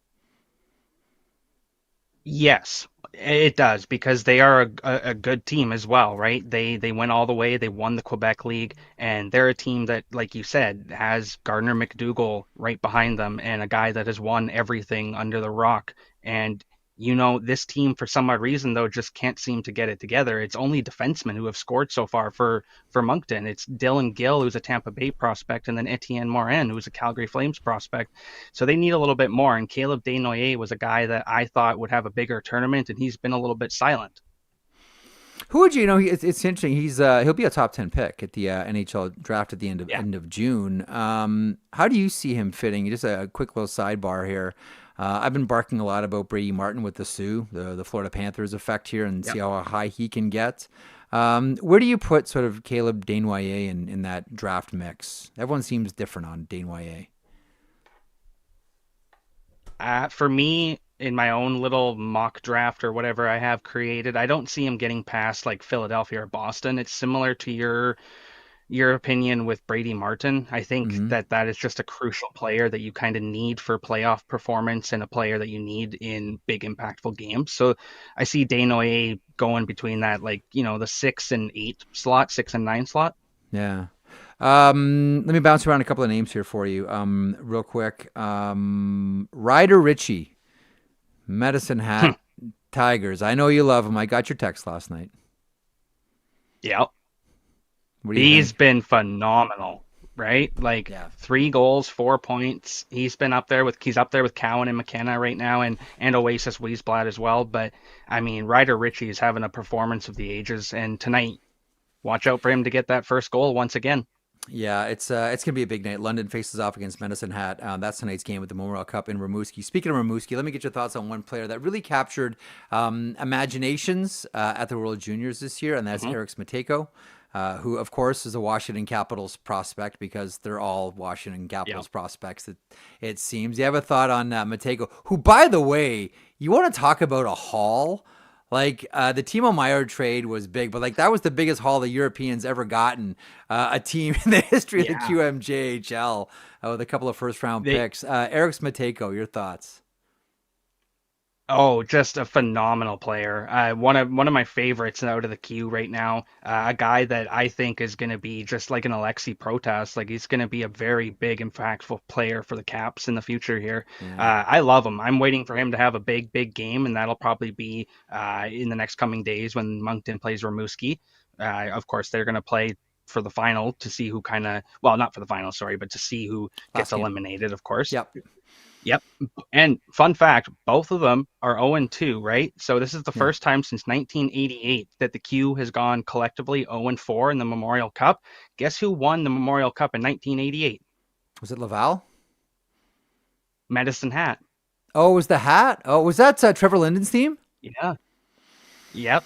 Yes, it does, because they are a good team as well, right? They went all the way. They won the Quebec League, and they're a team that, like you said, has Gardner McDougall right behind them, and a guy that has won everything under the rock. And this team, for some odd reason, though, just can't seem to get it together. It's only defensemen who have scored so far for Moncton. It's Dylan Gill, who's a Tampa Bay prospect, and then Etienne Morin, who's a Calgary Flames prospect. So they need a little bit more. And Caleb Desnoyers was a guy that I thought would have a bigger tournament, and he's been a little bit silent. Who would it's interesting. He'll be a top 10 pick at the NHL draft at the end of June. How do you see him fitting? Just a quick little sidebar here. I've been barking a lot about Brady Martin with the Sioux, the Florida Panthers effect here, and see how high he can get. Where do you put sort of Caleb Desnoyers in that draft mix? Everyone seems different on Desnoyers. For me, in my own little mock draft or whatever I have created, I don't see him getting past like Philadelphia or Boston. It's similar to your opinion with Brady Martin. I think that is just a crucial player that you kind of need for playoff performance, and a player that you need in big impactful games. So I see Desnoyers going between that, the 6 and 8 slot, 6 and 9 slot. Yeah. Let me bounce around a couple of names here for you real quick. Ryder Ritchie, Medicine Hat Tigers. I know you love him. I got your text last night. Yeah. He's been phenomenal, right? 3 goals, 4 points. He's up there with Cowan and McKenna right now, and Oasis Wiesblatt as well. But I mean, Ryder Ritchie is having a performance of the ages, and tonight, watch out for him to get that first goal once again. Yeah, it's gonna be a big night. London faces off against Medicine Hat. That's tonight's game with the Memorial Cup in Rimouski. Speaking of Rimouski, let me get your thoughts on one player that really captured imaginations at the World Juniors this year, and that's Eric Smateko. Who, of course, is a Washington Capitals prospect, because they're all Washington Capitals prospects, it seems. You have a thought on Mateko, who, by the way, you want to talk about a haul? The Timo Meier trade was big, but that was the biggest haul the Europeans ever gotten, a team in the history of the QMJHL with a couple of first-round picks. Eric Smateko, your thoughts? Oh, just a phenomenal player. One of my favorites out of the queue right now. A guy that I think is going to be just like an Alexei Protas. He's going to be a very big, impactful player for the Caps in the future here. Yeah. I love him. I'm waiting for him to have a big game, and that'll probably be in the next coming days when Moncton plays Rimouski. Of course, they're going to play for the final to see who not for the final, sorry, but to see who gets eliminated, of course. Yep. And fun fact, both of them are 0-2, right? So this is the first time since 1988 that the Q has gone collectively 0-4 in the Memorial Cup. Guess who won the Memorial Cup in 1988? Was it Laval? Medicine Hat. Oh, it was the Hat? Oh, was that Trevor Linden's team? Yeah. Yep.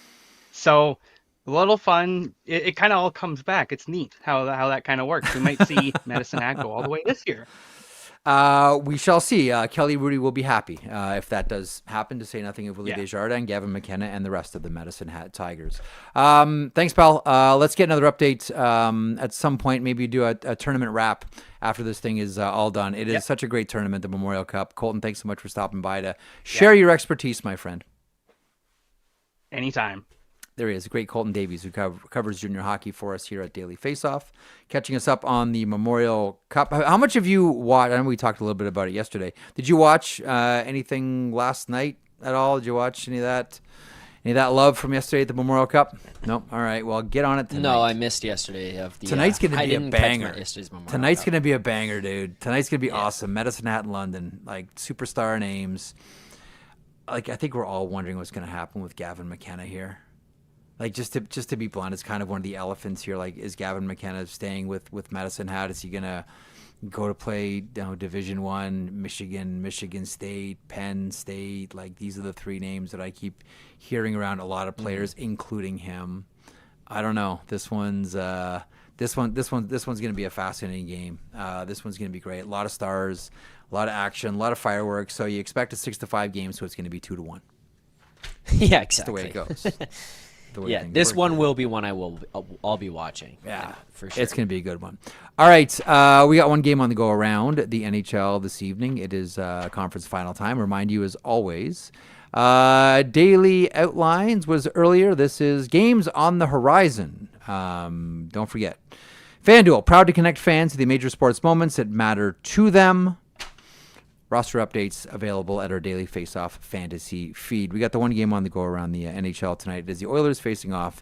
So a little fun. It kind of all comes back. It's neat how that kind of works. We might see Medicine Hat go all the way this year. We shall see. Kelly Rudy will be happy if that does happen, to say nothing of Willie Desjardins, Gavin McKenna, and the rest of the Medicine Hat Tigers. Thanks, pal. Let's get another update at some point. Maybe do a tournament wrap after this thing is all done. It is such a great tournament, the Memorial Cup. Colton, thanks so much for stopping by to share your expertise, my friend. Anytime. There he is, great Colton Davies, who covers junior hockey for us here at Daily Faceoff, catching us up on the Memorial Cup. How much have you watched? I know we talked a little bit about it yesterday. Did you watch anything last night at all? Did you watch any of that love from yesterday at the Memorial Cup? No? All right, well, get on it tonight. No, I missed yesterday. Tonight's going to be a banger. Tonight's going to be a banger, dude. Tonight's going to be awesome. Medicine Hat in London, superstar names. I think we're all wondering what's going to happen with Gavin McKenna here. Like, just to be blunt, it's kind of one of the elephants here. Like, is Gavin McKenna staying with Medicine Hat? Is he gonna go to play Division I, Michigan State, Penn State? Like, these are the three names that I keep hearing around a lot of players, including him. I don't know. This one's going to be a fascinating game. This one's going to be great. A lot of stars, a lot of action, a lot of fireworks. So you expect a 6-5 game, so it's going to be 2-1. Yeah, exactly. That's the way it goes. This one will be one I'll be watching. Yeah, for sure. It's going to be a good one. All right, we got one game on the go around the NHL this evening. It is conference final time. Remind you, as always, daily outlines was earlier. This is games on the horizon. Don't forget, FanDuel, proud to connect fans to the major sports moments that matter to them. Roster updates available at our daily face-off fantasy feed. We got the one game on the go around the NHL tonight. It is the Oilers facing off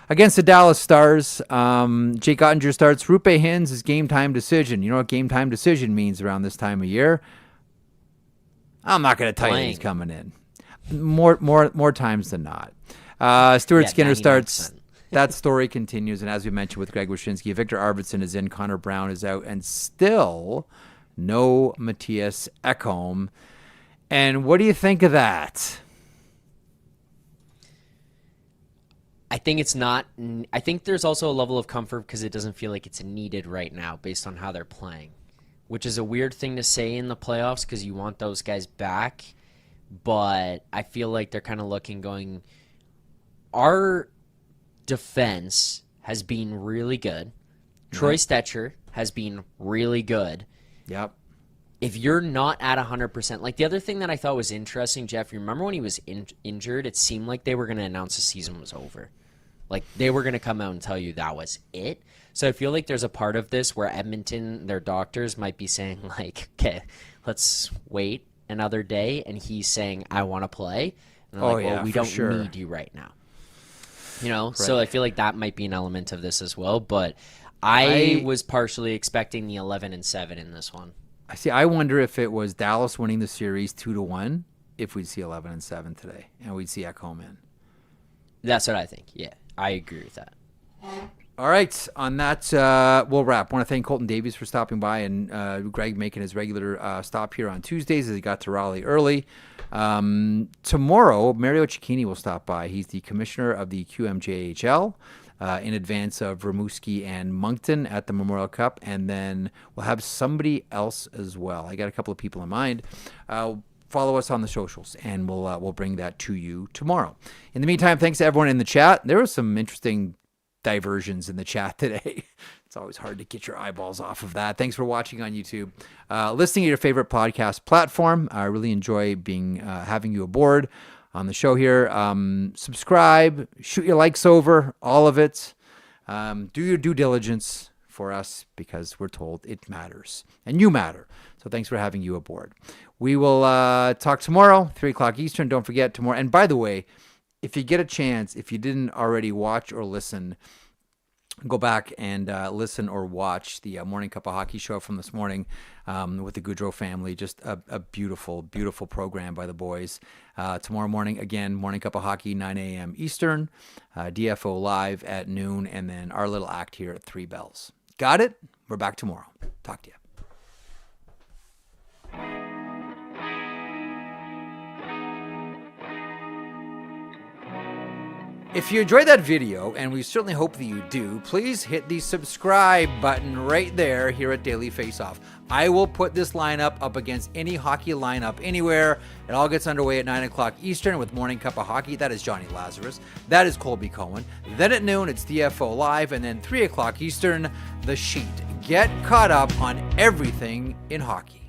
against the Dallas Stars. Jake Ottinger starts. Rupe Hintz' game time decision. You know what game time decision means around this time of year? I'm not going to tell you he's coming in. More times than not. Stuart Skinner 99%. Starts. That story continues, and as we mentioned with Greg Wyshynski, Victor Arvidsson is in, Connor Brown is out, and still no Matthias Ekholm. And what do you think of that? I think it's not. I think there's also a level of comfort because it doesn't feel like it's needed right now based on how they're playing, which is a weird thing to say in the playoffs because you want those guys back. But I feel like they're kind of looking, going, our defense has been really good. Troy Stecher has been really good. Yep. If you're not at 100%, like the other thing that I thought was interesting, Jeff, you remember when he was injured, it seemed like they were going to announce the season was over. Like they were going to come out and tell you that was it. So I feel like there's a part of this where Edmonton, their doctors might be saying like, okay, let's wait another day. And he's saying, I want to play. And they're like, well, we don't need you right now. You know, right. So I feel like that might be an element of this as well. But I was partially expecting the 11-7 in this one. I wonder if it was Dallas winning the series 2-1, if we'd see 11-7 today, and we'd see Ekholm in. That's what I think. Yeah, I agree with that. All right, on that, we'll wrap. I want to thank Colton Davies for stopping by, and Greg making his regular stop here on Tuesdays as he got to Raleigh early. Tomorrow, Mario Cecchini will stop by. He's the commissioner of the QMJHL. In advance of Rimouski and Moncton at the Memorial Cup, and then we'll have somebody else as well. I got a couple of people in mind. Follow us on the socials, and we'll bring that to you tomorrow. In the meantime, thanks to everyone in the chat. There was some interesting diversions in the chat today. It's always hard to get your eyeballs off of that. Thanks for watching on YouTube. Listening to your favorite podcast platform. I really enjoy having you aboard on the show here. Subscribe, shoot your likes over, all of it. Do your due diligence for us because we're told it matters and you matter. So thanks for having you aboard. We will talk tomorrow, 3 o'clock Eastern. Don't forget tomorrow. And by the way, if you get a chance, if you didn't already watch or listen, go back and listen or watch the Morning Cup of Hockey show from this morning with the Goudreau family. Just a beautiful, beautiful program by the boys. Tomorrow morning, again, Morning Cup of Hockey, 9 a.m. Eastern, DFO live at noon, and then our little act here at 3 bells. Got it? We're back tomorrow. Talk to you. If you enjoyed that video, and we certainly hope that you do, please hit the subscribe button right there here at Daily Faceoff. I will put this lineup up against any hockey lineup anywhere. It all gets underway at 9 o'clock Eastern with Morning Cup of Hockey. That is Johnny Lazarus. That is Colby Cohen. Then at noon, it's DFO Live. And then 3 o'clock Eastern, The Sheet. Get caught up on everything in hockey.